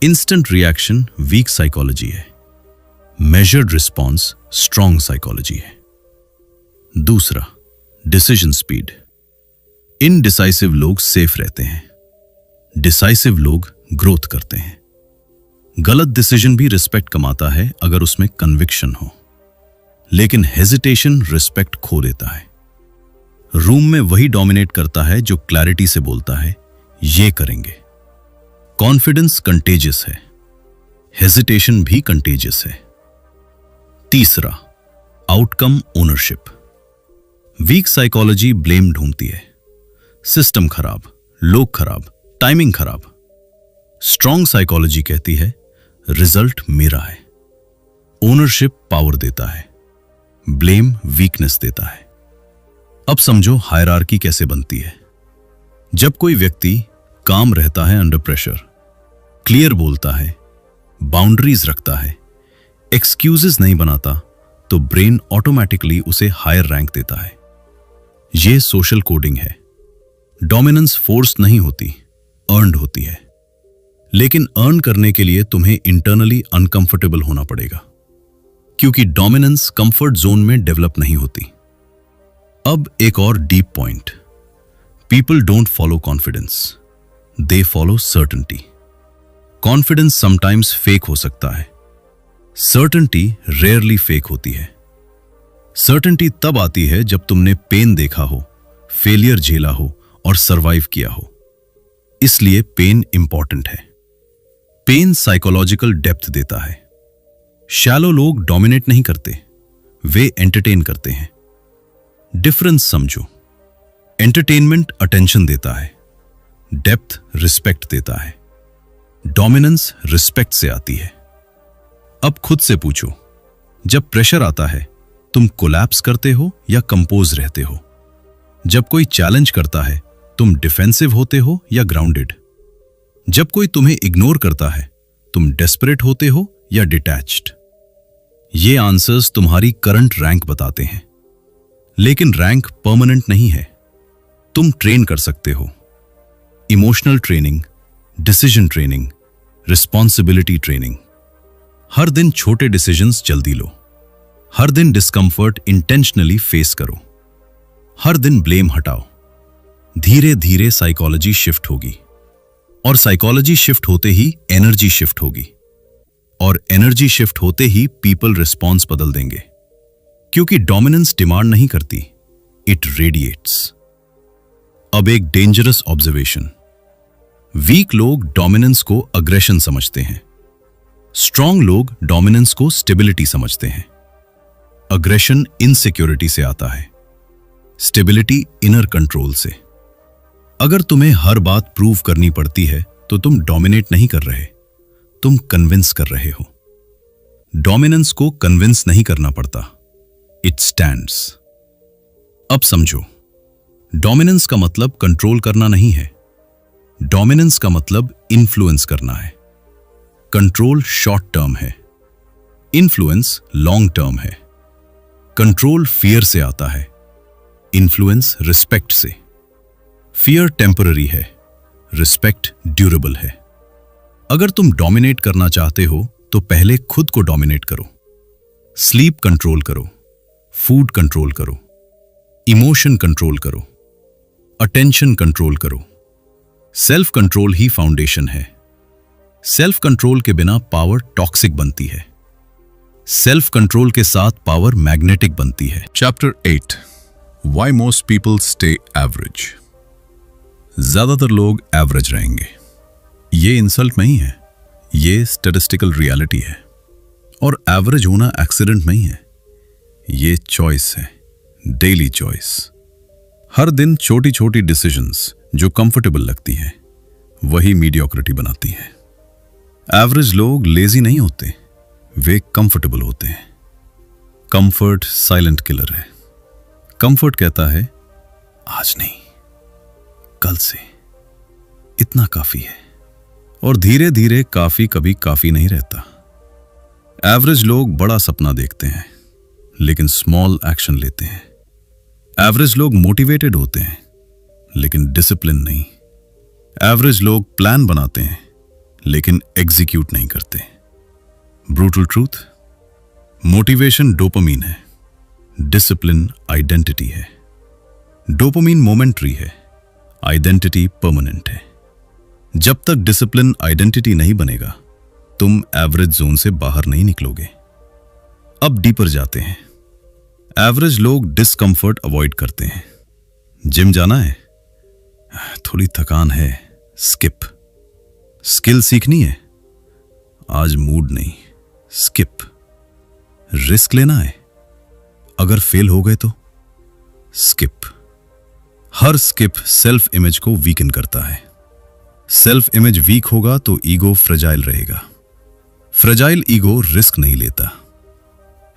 इंस्टेंट रिएक्शन वीक साइकोलॉजी है, मेजर्ड रिस्पॉन्स स्ट्रॉन्ग साइकोलॉजी है। दूसरा, डिसीजन स्पीड। इनडिसाइसिव लोग सेफ रहते हैं, डिसाइसिव लोग ग्रोथ करते हैं। गलत डिसीजन भी रिस्पेक्ट कमाता है अगर उसमें कन्विक्शन हो, लेकिन हेजिटेशन रिस्पेक्ट खो देता है। रूम में वही डोमिनेट करता है जो क्लैरिटी से बोलता है ये करेंगे। कॉन्फिडेंस कंटेजियस है, हेजिटेशन भी कंटेजियस है। तीसरा, outcome ownership. Weak psychology blame ढूंढती है, सिस्टम खराब, लोग खराब, टाइमिंग खराब। स्ट्रॉन्ग साइकोलॉजी कहती है रिजल्ट मेरा है। ओनरशिप पावर देता है, ब्लेम वीकनेस देता है। अब समझो हायरार्की कैसे बनती है। जब कोई व्यक्ति काम रहता है अंडर प्रेशर, क्लियर बोलता है, बाउंड्रीज रखता है, एक्सक्यूजेस नहीं बनाता, तो ब्रेन ऑटोमेटिकली उसे हायर रैंक देता है। यह सोशल कोडिंग है। डोमिनेंस फोर्स नहीं होती, अर्न्ड होती है। लेकिन अर्न करने के लिए तुम्हें इंटरनली अनकंफर्टेबल होना पड़ेगा, क्योंकि डोमिनेंस कंफर्ट जोन में डेवलप नहीं होती। अब एक और deep point, people don't follow confidence, they follow certainty. Confidence sometimes fake हो सकता है, सर्टेनिटी रेयरली फेक होती है। सर्टेनिटी तब आती है जब तुमने पेन देखा हो, फेलियर झेला हो और सरवाइव किया हो। इसलिए पेन इंपॉर्टेंट है। पेन साइकोलॉजिकल डेप्थ देता है। शैलो लोग डोमिनेट नहीं करते, वे एंटरटेन करते हैं। डिफरेंस समझो, एंटरटेनमेंट अटेंशन देता है, डेप्थ रिस्पेक्ट देता है, डोमिनेंस रिस्पेक्ट से आती है। अब खुद से पूछो, जब प्रेशर आता है तुम कोलैप्स करते हो या कंपोज रहते हो? जब कोई चैलेंज करता है तुम डिफेंसिव होते हो या ग्राउंडेड? जब कोई तुम्हें इग्नोर करता है तुम डेस्परेट होते हो या डिटैच्ड? ये आंसर्स तुम्हारी करंट रैंक बताते हैं, लेकिन रैंक परमानेंट नहीं है। तुम ट्रेन कर सकते हो। Emotional training, decision training, responsibility training. हर दिन छोटे डिसीजंस जल्दी लो, हर दिन डिस्कंफर्ट इंटेंशनली फेस करो, हर दिन ब्लेम हटाओ। धीरे धीरे साइकोलॉजी शिफ्ट होगी, और साइकोलॉजी शिफ्ट होते ही एनर्जी शिफ्ट होगी, और एनर्जी शिफ्ट होते ही पीपल रिस्पॉन्स बदल देंगे। क्योंकि डोमिनेंस डिमांड नहीं करती, इट रेडिएट्स। अब एक डेंजरस ऑब्जर्वेशन, वीक लोग डोमिनेंस को अग्रेशन समझते हैं, स्ट्रांग लोग डोमिनेंस को स्टेबिलिटी समझते हैं। अग्रेशन इनसिक्योरिटी से आता है, स्टेबिलिटी इनर कंट्रोल से। अगर तुम्हें हर बात प्रूव करनी पड़ती है तो तुम डोमिनेट नहीं कर रहे, तुम कन्विंस कर रहे हो। डोमिनेंस को कन्विंस नहीं करना पड़ता, इट स्टैंड्स। अब समझो, डोमिनेंस का मतलब कंट्रोल करना नहीं है, डोमिनेंस का मतलब इन्फ्लुएंस करना है। कंट्रोल शॉर्ट टर्म है, इन्फ्लुएंस लॉन्ग टर्म है। कंट्रोल फियर से आता है, इन्फ्लुएंस रिस्पेक्ट से। फियर टेम्पररी है, रिस्पेक्ट ड्यूरेबल है। अगर तुम डोमिनेट करना चाहते हो तो पहले खुद को डोमिनेट करो। स्लीप कंट्रोल करो, फूड कंट्रोल करो, इमोशन कंट्रोल करो, अटेंशन कंट्रोल करो। सेल्फ कंट्रोल ही फाउंडेशन है। सेल्फ कंट्रोल के बिना पावर टॉक्सिक बनती है, सेल्फ कंट्रोल के साथ पावर मैग्नेटिक बनती है। Chapter 8, why most people stay average. ज्यादातर लोग एवरेज रहेंगे। ये इंसल्ट नहीं है, ये स्टैटिस्टिकल रियलिटी है। और एवरेज होना एक्सीडेंट नहीं है, ये चॉइस है, डेली चॉइस। हर दिन छोटी छोटी डिसीजंस जो कंफर्टेबल लगती हैं वही मीडियोक्रिटी बनाती हैं। एवरेज लोग लेजी नहीं होते, वे कंफर्टेबल होते हैं। कंफर्ट साइलेंट किलर है। कंफर्ट कहता है आज नहीं, कल से, इतना काफी है। और धीरे धीरे काफी कभी काफी नहीं रहता। एवरेज लोग बड़ा सपना देखते हैं लेकिन स्मॉल एक्शन लेते हैं। एवरेज लोग मोटिवेटेड होते हैं लेकिन डिसिप्लिन नहीं। एवरेज लोग प्लान बनाते हैं लेकिन एग्जीक्यूट नहीं करते। ब्रूटल ट्रूथ, मोटिवेशन डोपामीन है, डिसिप्लिन आइडेंटिटी है। डोपामीन मोमेंटरी है, आइडेंटिटी परमानेंट है। जब तक डिसिप्लिन आइडेंटिटी नहीं बनेगा तुम एवरेज जोन से बाहर नहीं निकलोगे। अब डीपर जाते हैं। एवरेज लोग डिस्कंफर्ट अवॉइड करते हैं। जिम जाना है, थोड़ी थकान है, स्किप। स्किल सीखनी है, आज मूड नहीं, स्किप। रिस्क लेना है, अगर फेल हो गए तो स्किप। हर स्किप सेल्फ इमेज को वीकन करता है। सेल्फ इमेज वीक होगा तो ईगो फ्रेजाइल रहेगा। फ्रेजाइल ईगो रिस्क नहीं लेता।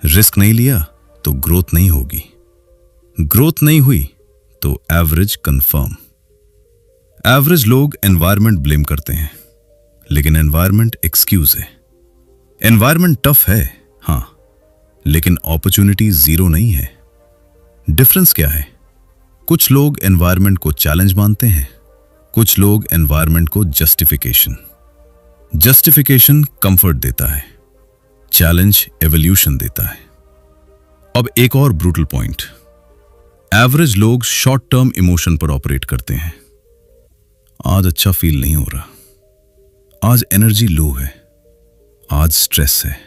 रिस्क नहीं लिया तो ग्रोथ नहीं होगी। ग्रोथ नहीं हुई तो एवरेज कंफर्म। एवरेज लोग एनवायरनमेंट ब्लेम करते हैं लेकिन एनवायरनमेंट एक्सक्यूज है। एनवायरनमेंट टफ है, हां, लेकिन अपॉर्चुनिटी जीरो नहीं है। डिफरेंस क्या है? कुछ लोग एनवायरनमेंट को चैलेंज मानते हैं, कुछ लोग एनवायरनमेंट को जस्टिफिकेशन। जस्टिफिकेशन कंफर्ट देता है, चैलेंज एवोल्यूशन देता है। अब एक और ब्रूटल पॉइंट, एवरेज लोग शॉर्ट टर्म इमोशन पर ऑपरेट करते हैं। आज अच्छा फील नहीं हो रहा, आज एनर्जी लो है, आज स्ट्रेस है।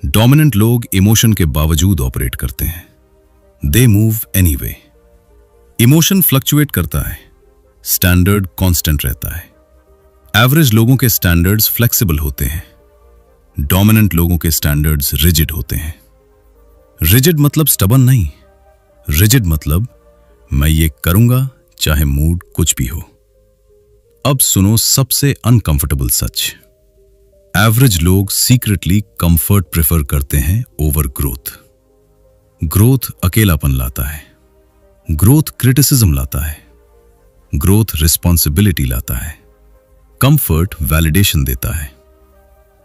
डोमिनेंट लोग इमोशन के बावजूद ऑपरेट करते हैं। They move anyway. Emotion fluctuate करता है, स्टैंडर्ड कांस्टेंट रहता है। एवरेज लोगों के स्टैंडर्ड्स फ्लेक्सिबल होते हैं, डोमिनेंट लोगों के स्टैंडर्ड्स रिजिड होते हैं। रिजिड मतलब स्टबन नहीं, रिजिड मतलब मैं ये करूंगा चाहे मूड कुछ भी हो। अब सुनो सबसे अनकंफर्टेबल सच। एवरेज लोग सीक्रेटली कंफर्ट प्रेफर करते हैं ओवर ग्रोथ। ग्रोथ अकेलापन लाता है, ग्रोथ क्रिटिसिज्म लाता है, ग्रोथ रिस्पॉन्सिबिलिटी लाता है। कंफर्ट वैलिडेशन देता है,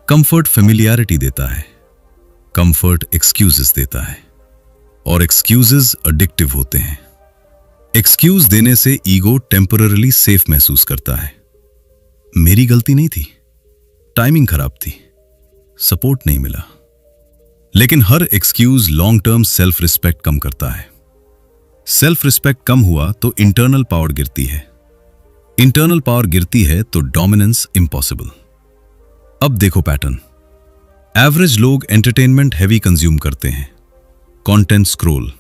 कंफर्ट फेमिलियरिटी देता है, कंफर्ट एक्सक्यूजेस देता है, और एक्सक्यूजेस एडिक्टिव होते हैं। एक्सक्यूज देने से ईगो टेम्पररीली सेफ महसूस करता है। मेरी गलती नहीं थी, टाइमिंग खराब थी, सपोर्ट नहीं मिला। लेकिन हर excuse long term self respect कम करता है। सेल्फ रिस्पेक्ट कम हुआ तो इंटरनल पावर गिरती है, इंटरनल पावर गिरती है तो डोमिनेंस इम्पॉसिबल। अब देखो पैटर्न। एवरेज लोग एंटरटेनमेंट हैवी कंज्यूम करते हैं, content scroll,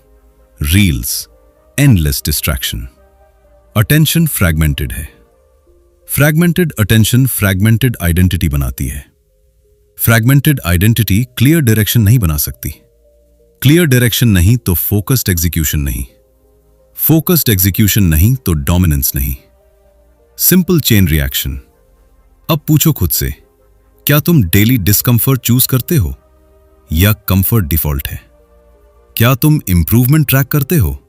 reels, endless distraction. Attention fragmented है। फ्रैगमेंटेड अटेंशन फ्रैगमेंटेड आइडेंटिटी बनाती है। फ्रैगमेंटेड आइडेंटिटी क्लियर डायरेक्शन नहीं बना सकती। क्लियर डायरेक्शन नहीं तो फोकस्ड एग्जीक्यूशन नहीं, फोकस्ड एग्जीक्यूशन नहीं तो डोमिनेंस नहीं। Simple chain reaction. अब पूछो खुद से, क्या तुम डेली डिस्कंफर्ट चूज करते हो या कंफर्ट डिफॉल्ट है? क्या तुम इंप्रूवमेंट ट्रैक करते हो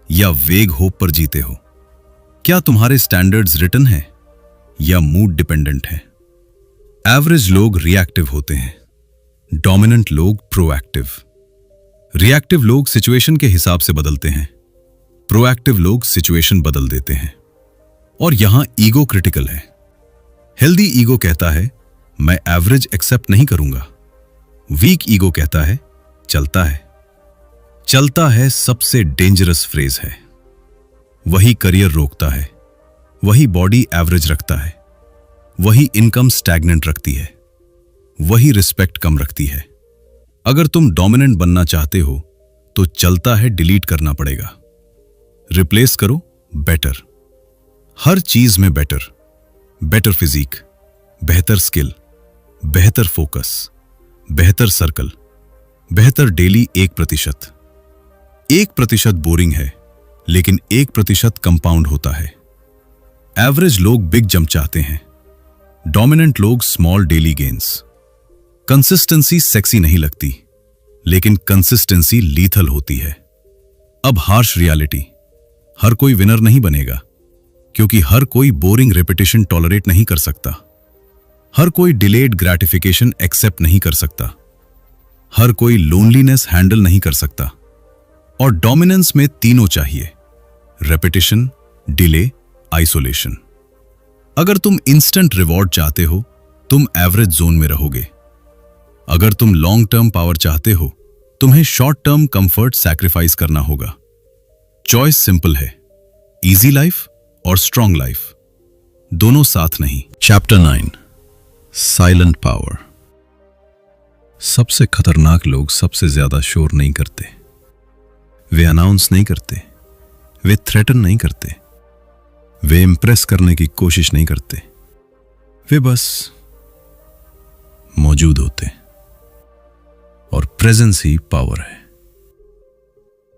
या वेग होप पर जीते हो? क्या तुम्हारे स्टैंडर्ड्स रिटन है या मूड डिपेंडेंट है? एवरेज लोग रिएक्टिव होते हैं, डोमिनेंट लोग प्रोएक्टिव। रिएक्टिव लोग सिचुएशन के हिसाब से बदलते हैं, प्रोएक्टिव लोग सिचुएशन बदल देते हैं। और यहां ईगो क्रिटिकल है। हेल्दी ईगो कहता है मैं एवरेज एक्सेप्ट नहीं करूंगा। वीक ईगो कहता है चलता है। चलता है सबसे डेंजरस फ्रेज है। वही करियर रोकता है, वही बॉडी एवरेज रखता है, वही इनकम स्टैग्नेंट रखती है, वही रिस्पेक्ट कम रखती है। अगर तुम डोमिनेंट बनना चाहते हो तो चलता है डिलीट करना पड़ेगा। रिप्लेस करो बेटर। हर चीज में बेटर। बेटर फिजिक, बेहतर स्किल, बेहतर फोकस, बेहतर सर्कल, बेहतर डेली 1%। 1% बोरिंग है, लेकिन 1% कंपाउंड होता है। एवरेज लोग बिग जंप चाहते हैं, डोमिनेंट लोग small daily gains. Consistency sexy नहीं लगती, लेकिन कंसिस्टेंसी लीथल होती है। अब हार्श रियलिटी। हर कोई विनर नहीं बनेगा, क्योंकि हर कोई बोरिंग रेपिटेशन टॉलरेट नहीं कर सकता। हर कोई डिलेड ग्रेटिफिकेशन एक्सेप्ट नहीं कर सकता। हर कोई लोनलीनेस हैंडल नहीं कर सकता। और डोमिनेंस में तीनों चाहिए, रेपिटेशन, डिले, आइसोलेशन। अगर तुम इंस्टेंट रिवॉर्ड चाहते हो, तुम एवरेज जोन में रहोगे। अगर तुम लॉन्ग टर्म पावर चाहते हो, तुम्हें शॉर्ट टर्म कंफर्ट सैक्रिफाइस करना होगा। चॉइस सिंपल है, इजी लाइफ और स्ट्रॉन्ग लाइफ, दोनों साथ नहीं। Chapter 9, silent power. सबसे खतरनाक लोग सबसे ज्यादा शोर नहीं करते। वे अनाउंस नहीं करते, वे थ्रेटन नहीं करते, वे इंप्रेस करने की कोशिश नहीं करते। वे बस मौजूद होते। और प्रेजेंस ही पावर है।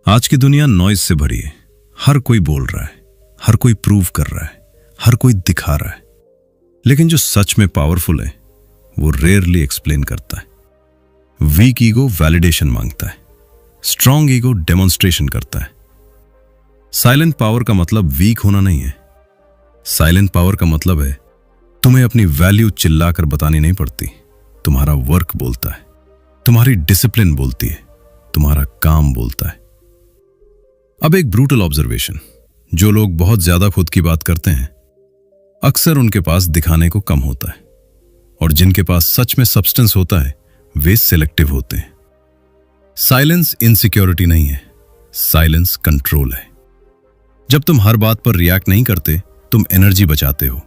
आज की दुनिया नॉइज से भरी है। हर कोई बोल रहा है, हर कोई प्रूव कर रहा है, हर कोई दिखा रहा है। लेकिन जो सच में पावरफुल है वो रेयरली एक्सप्लेन करता है। वीक ईगो वैलिडेशन मांगता है, स्ट्रॉन्ग ईगो डेमोन्स्ट्रेशन करता है। साइलेंट पावर का मतलब वीक होना नहीं है। साइलेंट पावर का मतलब है तुम्हें अपनी वैल्यू चिल्लाकर बतानी नहीं पड़ती। तुम्हारा वर्क बोलता है, तुम्हारी डिसिप्लिन बोलती है, तुम्हारा काम बोलता है। अब एक ब्रूटल ऑब्जर्वेशन। जो लोग बहुत ज्यादा खुद की बात करते हैं, अक्सर उनके पास दिखाने को कम होता है। और जिनके पास सच में सब्सटेंस होता है, वे सिलेक्टिव होते हैं। साइलेंस इनसिक्योरिटी नहीं है, साइलेंस कंट्रोल है। जब तुम हर बात पर रिएक्ट नहीं करते तुम एनर्जी बचाते हो।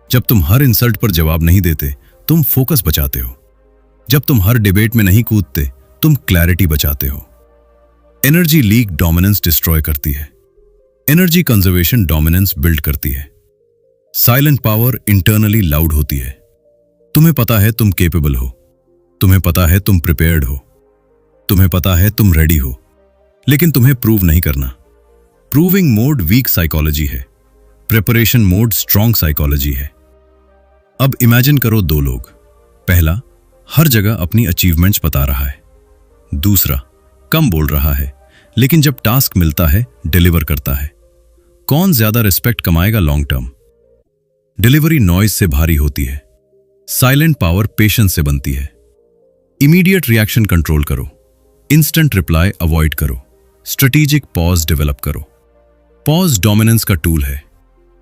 जब तुम हर इंसल्ट पर जवाब नहीं देते, तुम फोकस बचाते हो। जब तुम हर डिबेट में नहीं कूदते, तुम क्लैरिटी बचाते हो। एनर्जी लीक डोमिनेंस डिस्ट्रॉय करती है, एनर्जी कंजर्वेशन डोमिनेंस बिल्ड करती है। साइलेंट पावर इंटरनली लाउड होती है। तुम्हें पता है तुम केपेबल हो, तुम्हें पता है तुम प्रिपेयर्ड हो, तुम्हें पता है तुम रेडी हो, लेकिन तुम्हें प्रूव नहीं करना। प्रूविंग मोड वीक साइकोलॉजी है, प्रिपरेशन मोड स्ट्रॉन्ग साइकोलॉजी है। अब इमेजिन करो दो लोग। पहला हर जगह अपनी अचीवमेंट्स बता रहा है, दूसरा कम बोल रहा है लेकिन जब टास्क मिलता है डिलीवर करता है। कौन ज्यादा रिस्पेक्ट कमाएगा लॉन्ग टर्म? डिलीवरी नॉइज से भारी होती है, साइलेंट पावर पेशेंस से बनती है। इमीडिएट रिएक्शन कंट्रोल करो, इंस्टेंट रिप्लाई अवॉइड करो, स्ट्रेटेजिक पॉज डेवलप करो। पॉज डोमिनेंस का टूल है।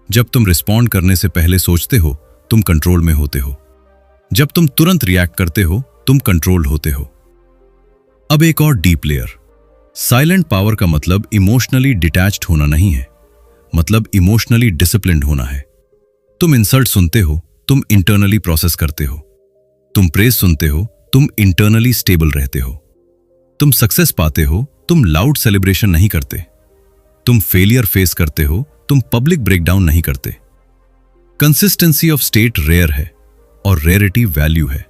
जब तुम रिस्पॉन्ड करने से पहले सोचते हो, तुम कंट्रोल में होते हो। जब तुम तुरंत रिएक्ट करते हो, तुम कंट्रोल्ड होते हो। अब एक और डीप लेयर। साइलेंट पावर का मतलब इमोशनली डिटैच्ड होना नहीं है, मतलब इमोशनली डिसिप्लिन्ड होना है। तुम इंसल्ट सुनते हो, तुम इंटरनली प्रोसेस करते हो। तुम प्रेज सुनते हो, तुम इंटरनली स्टेबल रहते हो। तुम सक्सेस पाते हो, तुम लाउड सेलिब्रेशन नहीं करते। तुम फेलियर फेस करते हो, तुम पब्लिक ब्रेकडाउन नहीं करते। कंसिस्टेंसी ऑफ स्टेट रेयर है और रेयरिटी वैल्यू है।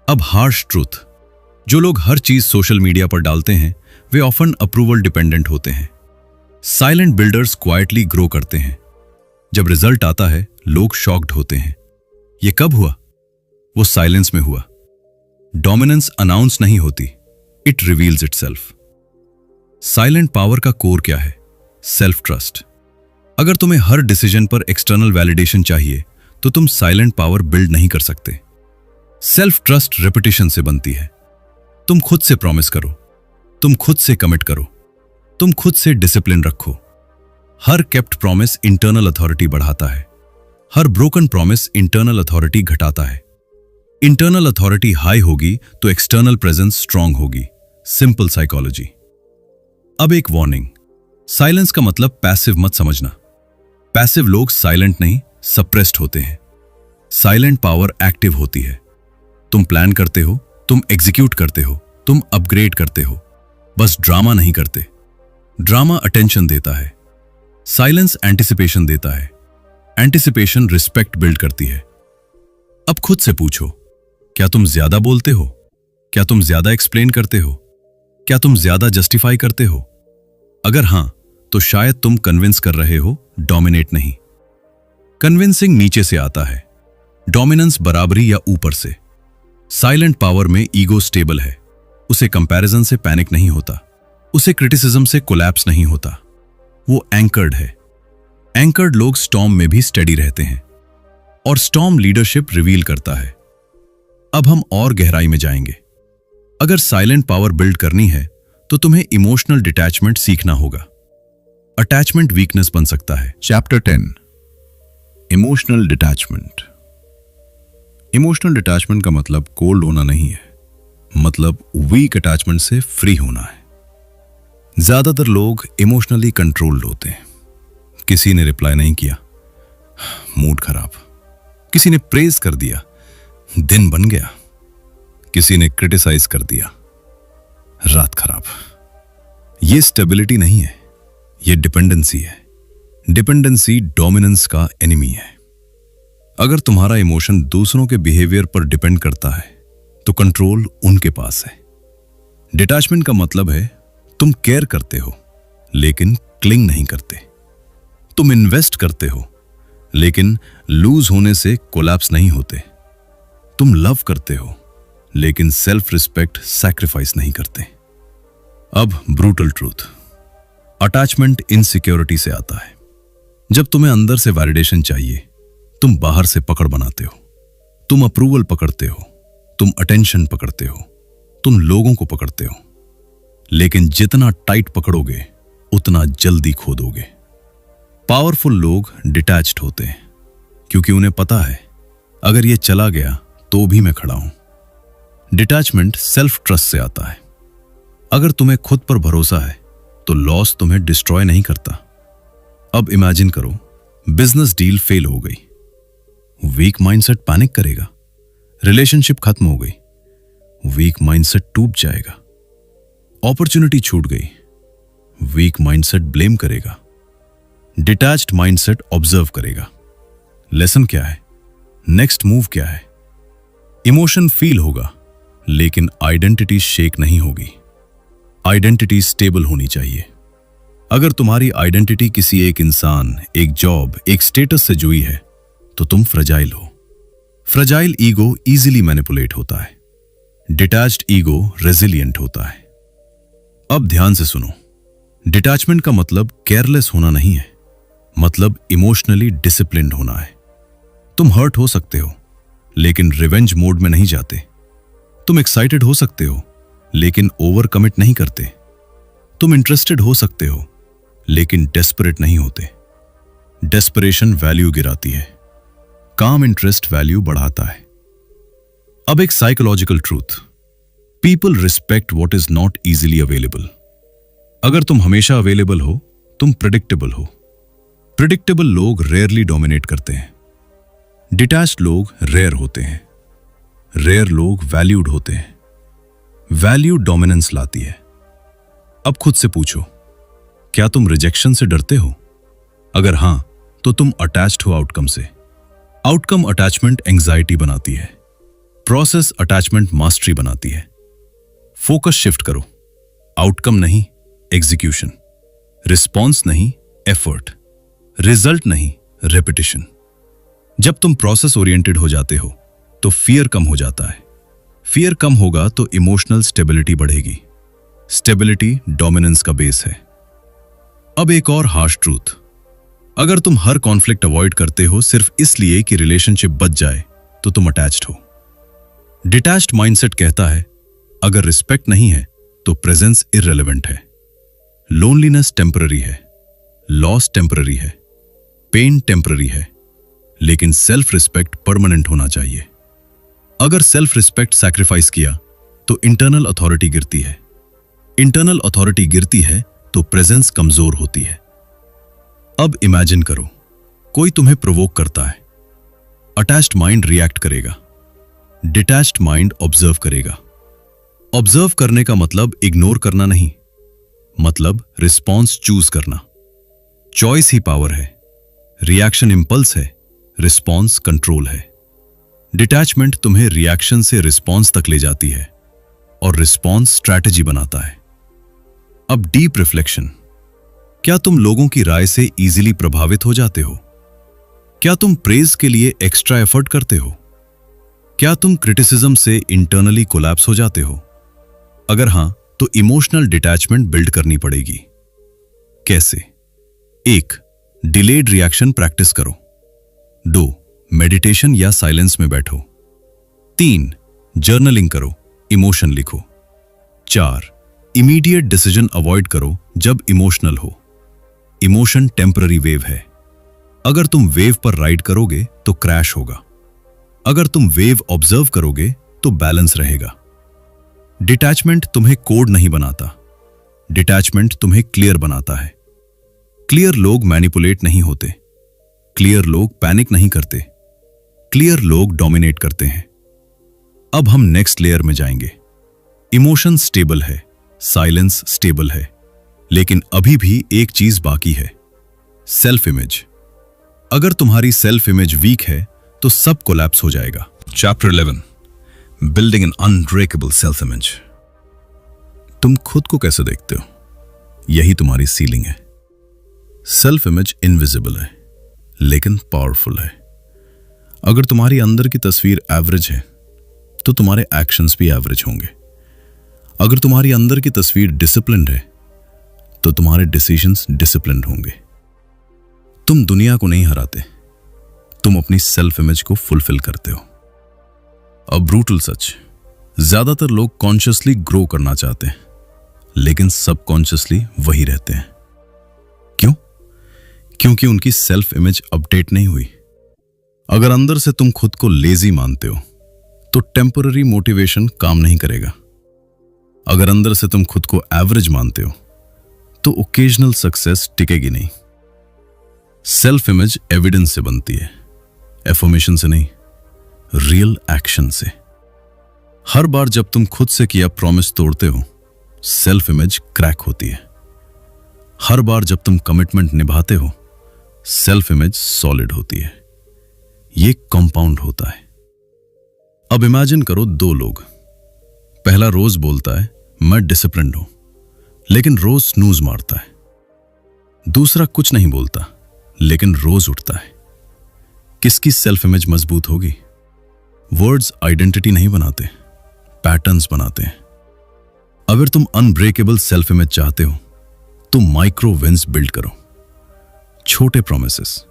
अब हार्श ट्रूथ। जो लोग हर चीज सोशल मीडिया पर डालते हैं, वे ऑफन अप्रूवल डिपेंडेंट होते हैं। साइलेंट बिल्डर्स क्वाइटली ग्रो करते हैं। जब रिजल्ट आता है, लोग शॉक्ड होते हैं। यह कब हुआ? वो साइलेंस में हुआ। डोमिनेंस अनाउंस नहीं होती, it reveals itself. Silent power का कोर क्या है? Self trust. अगर तुम्हें हर डिसीजन पर एक्सटर्नल वैलिडेशन चाहिए, तो तुम साइलेंट पावर बिल्ड नहीं कर सकते। सेल्फ ट्रस्ट रेपिटेशन से बनती है। तुम खुद से प्रॉमिस करो, तुम खुद से कमिट करो, तुम खुद से डिसिप्लिन रखो। हर केप्ट प्रॉमिस इंटरनल अथॉरिटी बढ़ाता है, हर ब्रोकन प्रॉमिस इंटरनल अथॉरिटी घटाता है। इंटरनल अथॉरिटी हाई होगी तो एक्सटर्नल प्रेजेंस स्ट्रांग होगी। Simple psychology. अब एक वार्निंग। साइलेंस का मतलब पैसिव मत समझना। पैसिव लोग साइलेंट नहीं, सप्रेस्ड होते हैं। साइलेंट पावर एक्टिव होती है। तुम प्लान करते हो, तुम एग्जीक्यूट करते हो, तुम अपग्रेड करते हो, बस ड्रामा नहीं करते। ड्रामा अटेंशन देता है, साइलेंस एंटिसिपेशन देता है। एंटिसिपेशन रिस्पेक्ट बिल्ड करती है। अब खुद से पूछो, क्या तुम ज्यादा बोलते हो? क्या तुम ज्यादा एक्सप्लेन करते हो? क्या तुम ज्यादा जस्टिफाई करते हो? अगर हां, तो शायद तुम कन्विंस कर रहे हो, डोमिनेट नहीं। कन्विंसिंग नीचे से आता है, डोमिनेंस बराबरी या ऊपर से। साइलेंट पावर में ईगो स्टेबल है, उसे कंपैरिजन से पैनिक नहीं होता, उसे क्रिटिसिज्म से कोलैप्स नहीं होता। वो एंकर्ड है। एंकर्ड लोग स्टॉर्म में भी स्टेडी रहते हैं, और स्टॉर्म लीडरशिप रिवील करता है। अब हम और गहराई में जाएंगे। अगर साइलेंट पावर बिल्ड करनी है, तो तुम्हें इमोशनल डिटैचमेंट सीखना होगा। अटैचमेंट वीकनेस बन सकता है। Chapter 10, emotional detachment. Emotional detachment का मतलब कोल्ड होना नहीं है, मतलब वीक अटैचमेंट से फ्री होना है। ज्यादातर लोग इमोशनली कंट्रोल्ड होते हैं। किसी ने रिप्लाई नहीं किया, मूड खराब। किसी ने प्रेज कर दिया, दिन बन गया। किसी ने क्रिटिसाइज कर दिया, रात खराब। यह स्टेबिलिटी नहीं है, यह डिपेंडेंसी है। डिपेंडेंसी डोमिनेंस का एनिमी है। अगर तुम्हारा इमोशन दूसरों के बिहेवियर पर डिपेंड करता है, तो कंट्रोल उनके पास है। डिटैचमेंट का मतलब है तुम केयर करते हो, लेकिन क्लिंग नहीं करते। तुम इन्वेस्ट करते हो, लेकिन लूज होने से कोलैप्स नहीं होते। तुम लव करते हो, लेकिन सेल्फ रिस्पेक्ट सैक्रिफाइस नहीं करते। अब ब्रूटल ट्रूथ। अटैचमेंट इनसिक्योरिटी से आता है। जब तुम्हें अंदर से वैलिडेशन चाहिए, तुम बाहर से पकड़ बनाते हो। तुम अप्रूवल पकड़ते हो, तुम अटेंशन पकड़ते हो, तुम लोगों को पकड़ते हो। लेकिन जितना टाइट पकड़ोगे, उतना जल्दी खो दोगे। पावरफुल लोग डिटैच्ड होते हैं, क्योंकि उन्हें पता है अगर ये चला गया तो भी मैं खड़ा हूं। डिटैचमेंट सेल्फ ट्रस्ट से आता है। अगर तुम्हें खुद पर भरोसा है, तो लॉस तुम्हें डिस्ट्रॉय नहीं करता। अब इमेजिन करो, बिजनेस डील फेल हो गई, वीक माइंडसेट पैनिक करेगा। रिलेशनशिप खत्म हो गई, वीक माइंडसेट टूट जाएगा। अपॉर्चुनिटी छूट गई, वीक माइंडसेट ब्लेम करेगा। डिटैच्ड माइंडसेट ऑब्जर्व करेगा। लेसन क्या है, नेक्स्ट मूव क्या है। इमोशन फील होगा, लेकिन आइडेंटिटी शेक नहीं होगी। आइडेंटिटी स्टेबल होनी चाहिए। अगर तुम्हारी आइडेंटिटी किसी एक इंसान, एक जॉब, एक स्टेटस से जुड़ी है तो तुम फ्रजाइल हो। फ्रजाइल ईगो इजीली मैनिपुलेट होता है, डिटैच्ड ईगो रेजिलिएंट होता है। अब ध्यान से सुनो, डिटैचमेंट का मतलब केयरलेस होना नहीं है, मतलब इमोशनली डिसिप्लिन्ड होना है। तुम हर्ट हो सकते हो, लेकिन रिवेंज मोड में नहीं जाते। तुम एक्साइटेड हो सकते हो, लेकिन ओवर कमिट नहीं करते। तुम इंटरेस्टेड हो सकते हो, लेकिन डेस्परेट नहीं होते। डेस्परेशन वैल्यू गिराती है, काम इंटरेस्ट वैल्यू बढ़ाता है। अब एक psychological truth, people respect what is not easily available. अगर तुम हमेशा अवेलेबल हो, तुम प्रेडिक्टेबल हो। प्रेडिक्टेबल लोग रेयरली डोमिनेट करते हैं। डिटैच्ड लोग रेयर होते हैं। रेयर लोग वैल्यूड होते हैं। वैल्यू डोमिनेंस लाती है। अब खुद से पूछो, क्या तुम रिजेक्शन से डरते हो? अगर हां, तो तुम अटैच्ड हो आउटकम से। आउटकम अटैचमेंट एंजाइटी बनाती है, प्रोसेस अटैचमेंट मास्टरी बनाती है। फोकस शिफ्ट करो, आउटकम नहीं एग्जीक्यूशन, रिस्पॉन्स नहीं एफर्ट, रिजल्ट नहीं रेपिटेशन। जब तुम प्रोसेस ओरिएंटेड हो जाते हो तो फियर कम हो जाता है। फियर कम होगा तो इमोशनल स्टेबिलिटी बढ़ेगी। स्टेबिलिटी डोमिनेंस का बेस है। अब एक और हार्श ट्रूथ, अगर तुम हर कॉन्फ्लिक्ट अवॉइड करते हो सिर्फ इसलिए कि रिलेशनशिप बच जाए तो तुम अटैच्ड हो। डिटैच्ड माइंडसेट कहता है, अगर रिस्पेक्ट नहीं है तो प्रेजेंस इररिलेवेंट है। लोनलीनेस टेम्पररी है, लॉस टेम्पररी है, पेन टेम्पररी है, लेकिन सेल्फ रिस्पेक्ट परमानेंट होना चाहिए। अगर सेल्फ रिस्पेक्ट सैक्रिफाइस किया तो इंटरनल अथॉरिटी गिरती है। इंटरनल अथॉरिटी गिरती है तो प्रेजेंस कमजोर होती है। अब इमेजिन करो, कोई तुम्हें प्रोवोक करता है। अटैच्ड माइंड रिएक्ट करेगा, डिटैच्ड माइंड ऑब्जर्व करेगा। ऑब्जर्व करने का मतलब इग्नोर करना नहीं, मतलब रिस्पॉन्स चूज करना। चॉइस ही पावर है। रिएक्शन इंपल्स है, रिस्पॉन्स कंट्रोल है। डिटैचमेंट तुम्हें रिएक्शन से रिस्पॉन्स तक ले जाती है और रिस्पॉन्स स्ट्रैटेजी बनाता है। अब डीप रिफ्लेक्शन, क्या तुम लोगों की राय से इजीली प्रभावित हो जाते हो? क्या तुम प्रेज के लिए एक्स्ट्रा एफर्ट करते हो? क्या तुम क्रिटिसिज्म से इंटरनली कोलैप्स हो जाते हो? अगर हां, तो इमोशनल डिटैचमेंट बिल्ड करनी पड़ेगी। कैसे? 1. डिलेड रिएक्शन प्रैक्टिस करो। 2. मेडिटेशन या साइलेंस में बैठो। 3. जर्नलिंग करो, इमोशन लिखो। 4. इमीडिएट डिसीजन अवॉइड करो जब इमोशनल हो। इमोशन टेम्पररी वेव है। अगर तुम वेव पर राइड करोगे तो क्रैश होगा। अगर तुम वेव ऑब्जर्व करोगे तो बैलेंस रहेगा। डिटैचमेंट तुम्हें कोड नहीं बनाता, डिटैचमेंट तुम्हें क्लियर बनाता है। क्लियर लोग मैनिपुलेट नहीं होते, क्लियर लोग पैनिक नहीं करते, क्लियर लोग डोमिनेट करते हैं। अब हम नेक्स्ट लेयर में जाएंगे। इमोशन स्टेबल है, साइलेंस स्टेबल है, लेकिन अभी भी एक चीज बाकी है, सेल्फ इमेज। अगर तुम्हारी सेल्फ इमेज वीक है तो सब कोलैप्स हो जाएगा। Chapter 11, building an unbreakable self image. तुम खुद को कैसे देखते हो, यही तुम्हारी सीलिंग है। सेल्फ इमेज इनविजिबल है, लेकिन पावरफुल है। अगर तुम्हारी अंदर की तस्वीर एवरेज है तो तुम्हारे एक्शंस भी एवरेज होंगे। अगर तुम्हारी अंदर की तस्वीर डिसिप्लिन्ड है तो तुम्हारे डिसीजंस डिसिप्लिन्ड होंगे। तुम दुनिया को नहीं हराते, तुम अपनी सेल्फ इमेज को फुलफिल करते हो। अब ब्रूटल सच, ज्यादातर लोग कॉन्शियसली ग्रो करना चाहते हैं, लेकिन सबकॉन्शियसली वही रहते हैं। क्यों? क्योंकि उनकी सेल्फ इमेज अपडेट नहीं हुई। अगर अंदर से तुम खुद को लेजी मानते हो तो टेम्पररी मोटिवेशन काम नहीं करेगा। अगर अंदर से तुम खुद को एवरेज मानते हो तो ओकेजनल सक्सेस टिकेगी नहीं। सेल्फ इमेज एविडेंस से बनती है, एफर्मेशन से नहीं, रियल एक्शन से। हर बार जब तुम खुद से किया प्रॉमिस तोड़ते हो, सेल्फ इमेज क्रैक होती है। हर बार जब तुम कमिटमेंट निभाते हो, सेल्फ इमेज सॉलिड होती है। ये कंपाउंड होता है। अब इमेजिन करो दो लोग। पहला रोज बोलता है मैं डिसिप्लिन्ड हूं, लेकिन रोज स्नूज मारता है। दूसरा कुछ नहीं बोलता, लेकिन रोज उठता है। किसकी सेल्फ इमेज मजबूत होगी? वर्ड्स आइडेंटिटी नहीं बनाते, पैटर्न्स बनाते हैं। अगर तुम अनब्रेकेबल सेल्फ इमेज चाहते हो तो माइक्रो विंस बिल्ड करो। छोटे promises,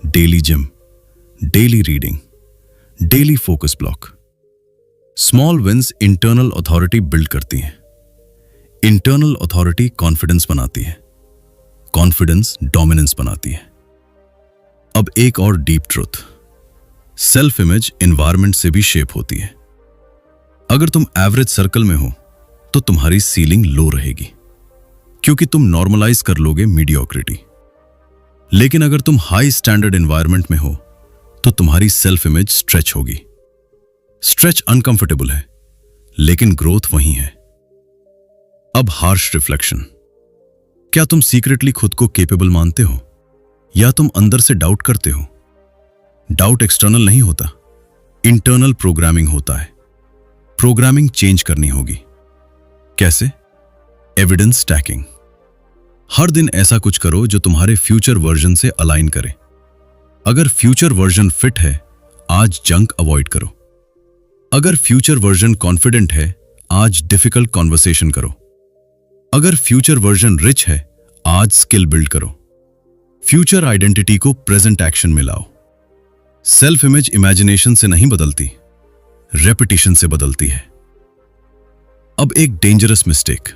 daily gym, daily reading, daily focus block. Small wins internal authority build करती हैं। इंटरनल अथॉरिटी कॉन्फिडेंस बनाती है, कॉन्फिडेंस डोमिनेंस बनाती है। अब एक और deep truth, self image environment से भी शेप होती है। अगर तुम एवरेज सर्कल में हो तो तुम्हारी सीलिंग लो रहेगी, क्योंकि तुम नॉर्मलाइज कर लोगे मीडियोक्रिटी। लेकिन अगर तुम हाई स्टैंडर्ड एनवायरनमेंट में हो तो तुम्हारी सेल्फ इमेज स्ट्रेच होगी। स्ट्रेच अनकंफर्टेबल है, लेकिन ग्रोथ वही है। अब हार्श रिफ्लेक्शन। क्या तुम सीक्रेटली खुद को केपेबल मानते हो, या तुम अंदर से डाउट करते हो? डाउट एक्सटर्नल नहीं होता, इंटरनल प्रोग्रामिंग होता है। प्रोग्रामिंग चेंज करनी होगी। कैसे? Evidence stacking. हर दिन ऐसा कुछ करो जो तुम्हारे फ्यूचर वर्जन से अलाइन करे। अगर फ्यूचर वर्जन फिट है, आज जंक अवॉइड करो। अगर फ्यूचर वर्जन कॉन्फिडेंट है, आज डिफिकल्ट कॉन्वर्सेशन करो। अगर फ्यूचर वर्जन रिच है, आज स्किल बिल्ड करो। फ्यूचर आइडेंटिटी को प्रेजेंट एक्शन में लाओ। सेल्फ इमेज इमेजिनेशन से नहीं बदलती, रेपिटेशन से बदलती है। अब एक डेंजरस मिस्टेक।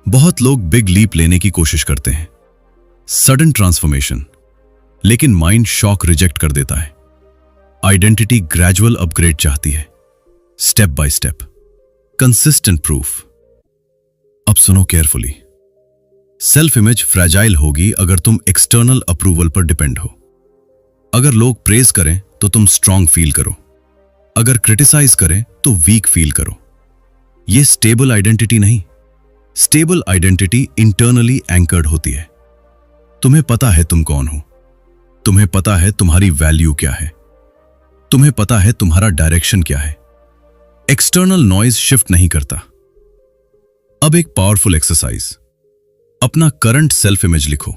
बहुत लोग बिग लीप लेने की कोशिश करते हैं, सडन ट्रांसफॉर्मेशन, लेकिन माइंड शॉक रिजेक्ट कर देता है। आइडेंटिटी ग्रेजुअल अपग्रेड चाहती है, step by step, consistent proof. अब सुनो केयरफुली। सेल्फ इमेज फ्रैजाइल होगी अगर तुम एक्सटर्नल अप्रूवल पर डिपेंड हो। अगर लोग प्रेज करें तो तुम स्ट्रांग फील करो, अगर क्रिटिसाइज करें तो वीक फील करो। यह स्टेबल आइडेंटिटी नहीं। स्टेबल आइडेंटिटी इंटरनली एंकर्ड होती है। तुम्हें पता है तुम कौन हो, तुम्हें पता है तुम्हारी वैल्यू क्या है, तुम्हें पता है तुम्हारा डायरेक्शन क्या है। एक्सटर्नल नॉइज शिफ्ट नहीं करता। अब एक पावरफुल एक्सरसाइज। अपना करंट सेल्फ इमेज लिखो,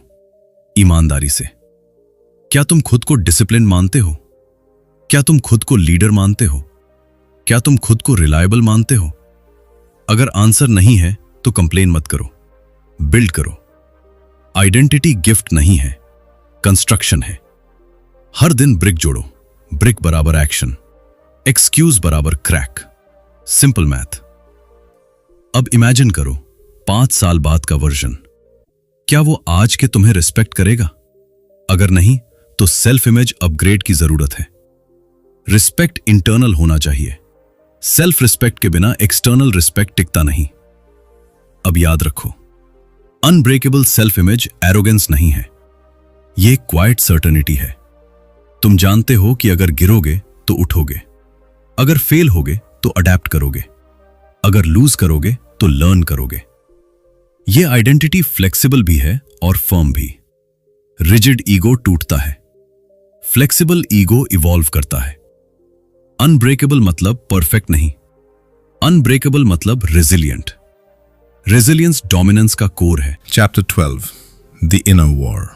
ईमानदारी से। क्या तुम खुद को डिसिप्लिन मानते हो? क्या तुम खुद को लीडर मानते हो? क्या तुम खुद को रिलायबल मानते हो? अगर आंसर नहीं है तो कंप्लेन मत करो, बिल्ड करो। आइडेंटिटी गिफ्ट नहीं है, कंस्ट्रक्शन है। हर दिन ब्रिक जोड़ो, ब्रिक बराबर एक्शन, एक्सक्यूज बराबर क्रैक। Simple math. अब इमेजिन करो 5 साल बाद का वर्जन। क्या वो आज के तुम्हें रिस्पेक्ट करेगा? अगर नहीं तो सेल्फ इमेज अपग्रेड की जरूरत है। रिस्पेक्ट इंटरनल होना चाहिए। सेल्फ रिस्पेक्ट के बिना एक्सटर्नल रिस्पेक्ट टिकता नहीं। अब याद रखो, अनब्रेकेबल सेल्फ इमेज एरोगेंस नहीं है, यह क्वाइट सर्टेनिटी है। तुम जानते हो कि अगर गिरोगे तो उठोगे, अगर फेल होगे तो अडेप्ट करोगे, अगर लूज करोगे तो लर्न करोगे। यह आइडेंटिटी फ्लेक्सिबल भी है और फर्म भी। रिजिड ईगो टूटता है, फ्लेक्सिबल ईगो इवॉल्व करता है। अनब्रेकेबल मतलब परफेक्ट नहीं, अनब्रेकेबल मतलब रेजिलिएंट। रेजिलियंस डोमिनेंस का कोर है। Chapter 12, the inner war.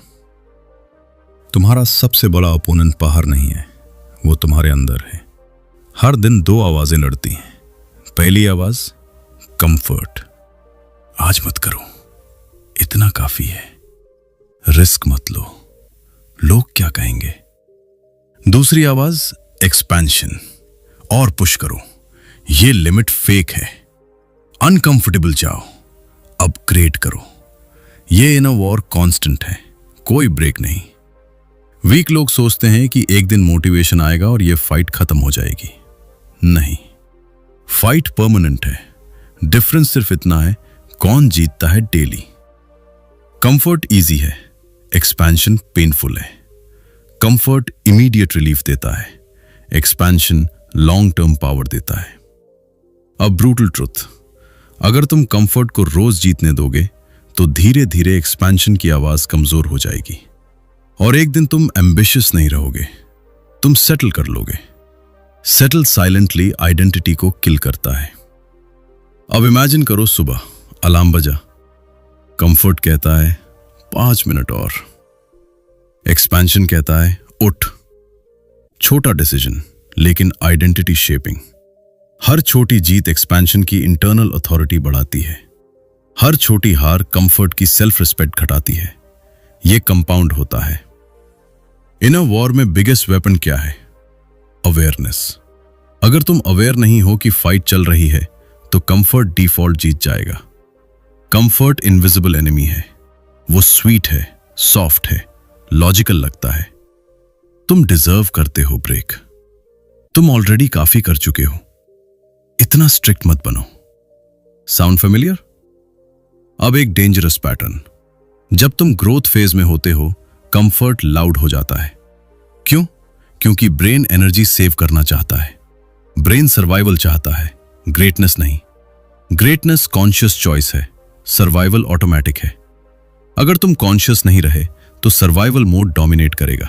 तुम्हारा सबसे बड़ा ओपोनेंट बाहर नहीं है, वो तुम्हारे अंदर है। हर दिन 2 आवाजें लड़ती हैं। पहली आवाज कंफर्ट, आज मत करो, इतना काफी है। रिस्क मत लो, लोग क्या कहेंगे। दूसरी आवाज एक्सपेंशन, और पुश करो, ये लिमिट फेक है। अनकंफर्टेबल जाओ, अपग्रेड करो। ये इनर वॉर कांस्टेंट है, कोई ब्रेक नहीं। वीक लोग सोचते हैं कि एक दिन मोटिवेशन आएगा और ये फाइट खत्म हो जाएगी। नहीं, फाइट परमानेंट है। डिफरेंस सिर्फ इतना है, कौन जीतता है डेली। कंफर्ट इजी है, एक्सपेंशन पेनफुल है। कंफर्ट इमीडिएट रिलीफ देता है, एक्सपेंशन लॉन्ग टर्म पावर देता है। अब ब्रूटल ट्रुथ, अगर तुम कंफर्ट को रोज जीतने दोगे तो धीरे धीरे एक्सपेंशन की आवाज कमजोर हो जाएगी और एक दिन तुम एम्बिशियस नहीं रहोगे, तुम सेटल कर लोगे। सेटल साइलेंटली आइडेंटिटी को किल करता है। अब इमेजिन करो, सुबह अलार्म बजा, कंफर्ट कहता है 5 मिनट और, एक्सपेंशन कहता है उठ। छोटा डिसीजन लेकिन आइडेंटिटी शेपिंग। हर छोटी जीत एक्सपेंशन की इंटरनल अथॉरिटी बढ़ाती है, हर छोटी हार कंफर्ट की सेल्फ रिस्पेक्ट घटाती है। यह कंपाउंड होता है। इनर वॉर में बिगेस्ट वेपन क्या है? अवेयरनेस। अगर तुम अवेयर नहीं हो कि फाइट चल रही है तो कंफर्ट डिफॉल्ट जीत जाएगा। कंफर्ट इनविजिबल एनिमी है। वो स्वीट है, सॉफ्ट है, लॉजिकल लगता है। तुम डिजर्व करते हो ब्रेक, तुम ऑलरेडी काफी कर चुके हो, इतना स्ट्रिक्ट मत बनो। Sound familiar? अब एक डेंजरस पैटर्न। जब तुम ग्रोथ फेज में होते हो कंफर्ट लाउड हो जाता है। क्यों? क्योंकि ब्रेन एनर्जी सेव करना चाहता है, ब्रेन सर्वाइवल चाहता है, ग्रेटनेस नहीं। ग्रेटनेस कॉन्शियस चॉइस है, सर्वाइवल ऑटोमेटिक है। अगर तुम कॉन्शियस नहीं रहे तो सर्वाइवल मोड डोमिनेट करेगा।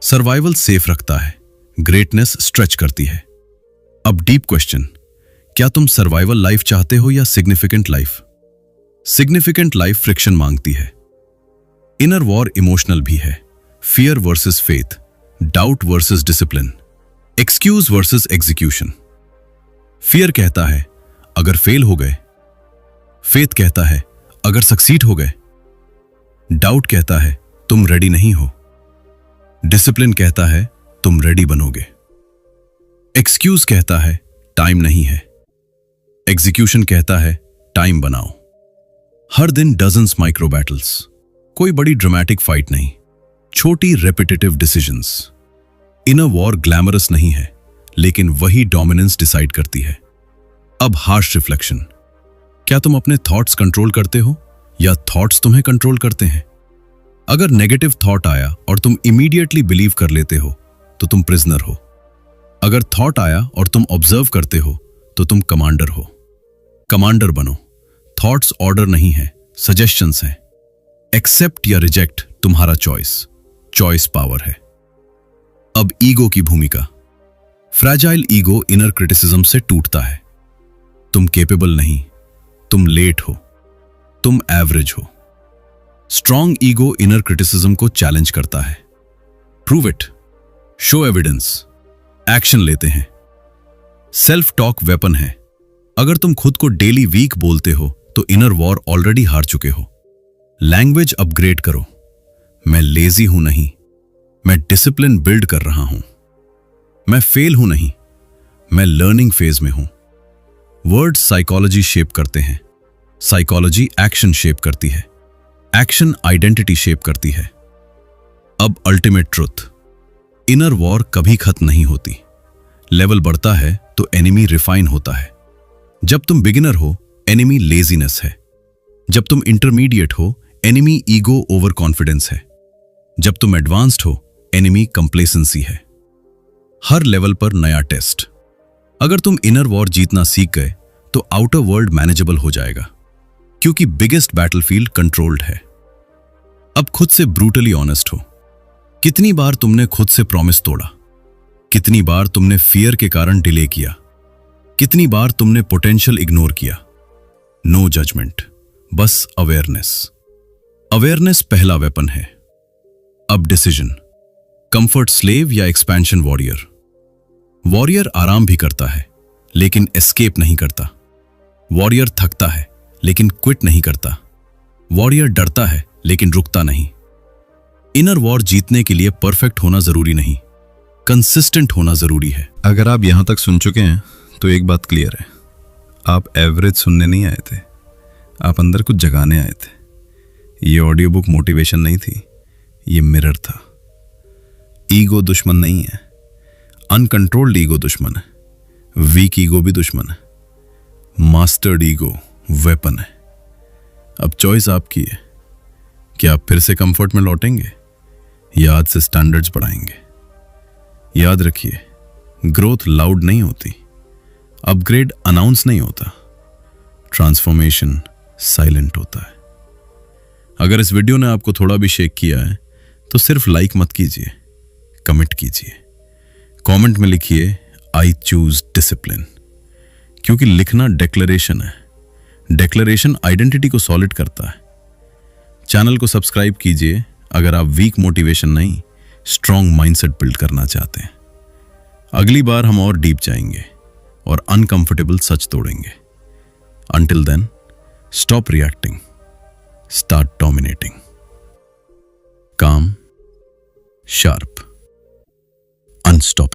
सर्वाइवल सेफ रखता है, ग्रेटनेस स्ट्रेच करती है। अब डीप क्वेश्चन, क्या तुम सर्वाइवल लाइफ चाहते हो या significant life? Significant life friction मांगती है। इनर वॉर इमोशनल भी है, fear versus faith, doubt versus discipline, excuse versus execution. Fear कहता है अगर फेल हो गए, फेथ कहता है अगर सक्सीड हो गए, डाउट कहता है तुम रेडी नहीं हो, डिसिप्लिन कहता है तुम रेडी बनोगे, एक्सक्यूज कहता है टाइम नहीं है, एग्जीक्यूशन कहता है टाइम बनाओ। हर दिन डजन्स माइक्रो बैटल्स, कोई बड़ी ड्रामेटिक फाइट नहीं, छोटी repetitive decisions. Inner war glamorous नहीं है, लेकिन वही डोमिनेंस डिसाइड करती है। अब हार्श रिफ्लेक्शन, क्या तुम अपने थॉट्स कंट्रोल करते हो या थॉट्स तुम्हें कंट्रोल करते हैं? अगर नेगेटिव थॉट आया और तुम इमीडिएटली बिलीव कर लेते हो तो तुम प्रिजनर हो। अगर थॉट आया और तुम ऑब्जर्व करते हो तो तुम कमांडर हो। कमांडर बनो। थॉट्स ऑर्डर नहीं है, सजेशंस हैं। एक्सेप्ट या रिजेक्ट तुम्हारा चॉइस, चॉइस पावर है। अब ईगो की भूमिका। फ्रैजाइल ईगो इनर क्रिटिसिज्म से टूटता है। तुम केपेबल नहीं, तुम लेट हो, तुम एवरेज हो। स्ट्रॉन्ग ईगो इनर क्रिटिसिज्म को चैलेंज करता है। Prove it, show evidence, action लेते हैं। सेल्फ टॉक वेपन है। अगर तुम खुद को डेली वीक बोलते हो तो इनर वॉर ऑलरेडी हार चुके हो। लैंग्वेज अपग्रेड करो। मैं लेजी हूं नहीं, मैं डिसिप्लिन बिल्ड कर रहा हूं। मैं फेल हूं नहीं, मैं लर्निंग फेज में हूं। वर्ड्स साइकोलॉजी शेप करते हैं, साइकोलॉजी एक्शन शेप करती है, एक्शन आइडेंटिटी शेप करती है। अब अल्टीमेट ट्रुथ, इनर वॉर कभी खत्म नहीं होती। लेवल बढ़ता है तो एनिमी रिफाइन होता है। जब तुम बिगिनर हो, एनिमी लेजीनेस है। जब तुम इंटरमीडिएट हो, एनिमी ईगो ओवर कॉन्फिडेंस है। जब तुम एडवांस्ड हो, एनिमी कंप्लेसेंसी है। हर लेवल पर नया टेस्ट। अगर तुम इनर वॉर जीतना सीख गए तो आउटर वर्ल्ड मैनेजेबल हो जाएगा, क्योंकि बिगेस्ट बैटलफील्ड कंट्रोल्ड है। अब खुद से ब्रूटली ऑनेस्ट हो। कितनी बार तुमने खुद से प्रॉमिस तोड़ा? कितनी बार तुमने फियर के कारण डिले किया? कितनी बार तुमने पोटेंशियल इग्नोर किया? नो जजमेंट, बस अवेयरनेस। अवेयरनेस पहला वेपन है। अब डिसीजन, कंफर्ट स्लेव या एक्सपेंशन वॉरियर? वॉरियर आराम भी करता है लेकिन एस्केप नहीं करता। वॉरियर थकता है लेकिन क्विट नहीं करता। वॉरियर डरता है लेकिन रुकता नहीं। इनर वॉर जीतने के लिए परफेक्ट होना जरूरी नहीं, कंसिस्टेंट होना जरूरी है। अगर आप यहां तक सुन चुके हैं तो एक बात क्लियर है, आप एवरेज सुनने नहीं आए थे, आप अंदर कुछ जगाने आए थे। ये ऑडियो बुक मोटिवेशन नहीं थी, ये मिरर था। ईगो दुश्मन नहीं है, अनकंट्रोल्ड ईगो दुश्मन है, वीक ईगो भी दुश्मन है, मास्टर्ड ईगो वेपन है। अब चॉइस आपकी है, क्या आप फिर से कंफर्ट में लौटेंगे या आज से स्टैंडर्ड्स बढ़ाएंगे? याद रखिए, ग्रोथ लाउड नहीं होती, अपग्रेड अनाउंस नहीं होता, ट्रांसफॉर्मेशन साइलेंट होता है। अगर इस वीडियो ने आपको थोड़ा भी शेक किया है तो सिर्फ लाइक मत कीजिए, कमेंट कीजिए। कमेंट में लिखिए आई चूज डिसिप्लिन, क्योंकि लिखना डिक्लेरेशन है, डिक्लेरेशन आइडेंटिटी को सॉलिड करता है। चैनल को सब्सक्राइब कीजिए अगर आप वीक मोटिवेशन नहीं, स्ट्रॉन्ग माइंडसेट बिल्ड करना चाहते हैं। अगली बार हम और डीप जाएंगे और अनकंफर्टेबल सच तोड़ेंगे। Until then, stop reacting, start dominating. Calm, sharp, Unstop.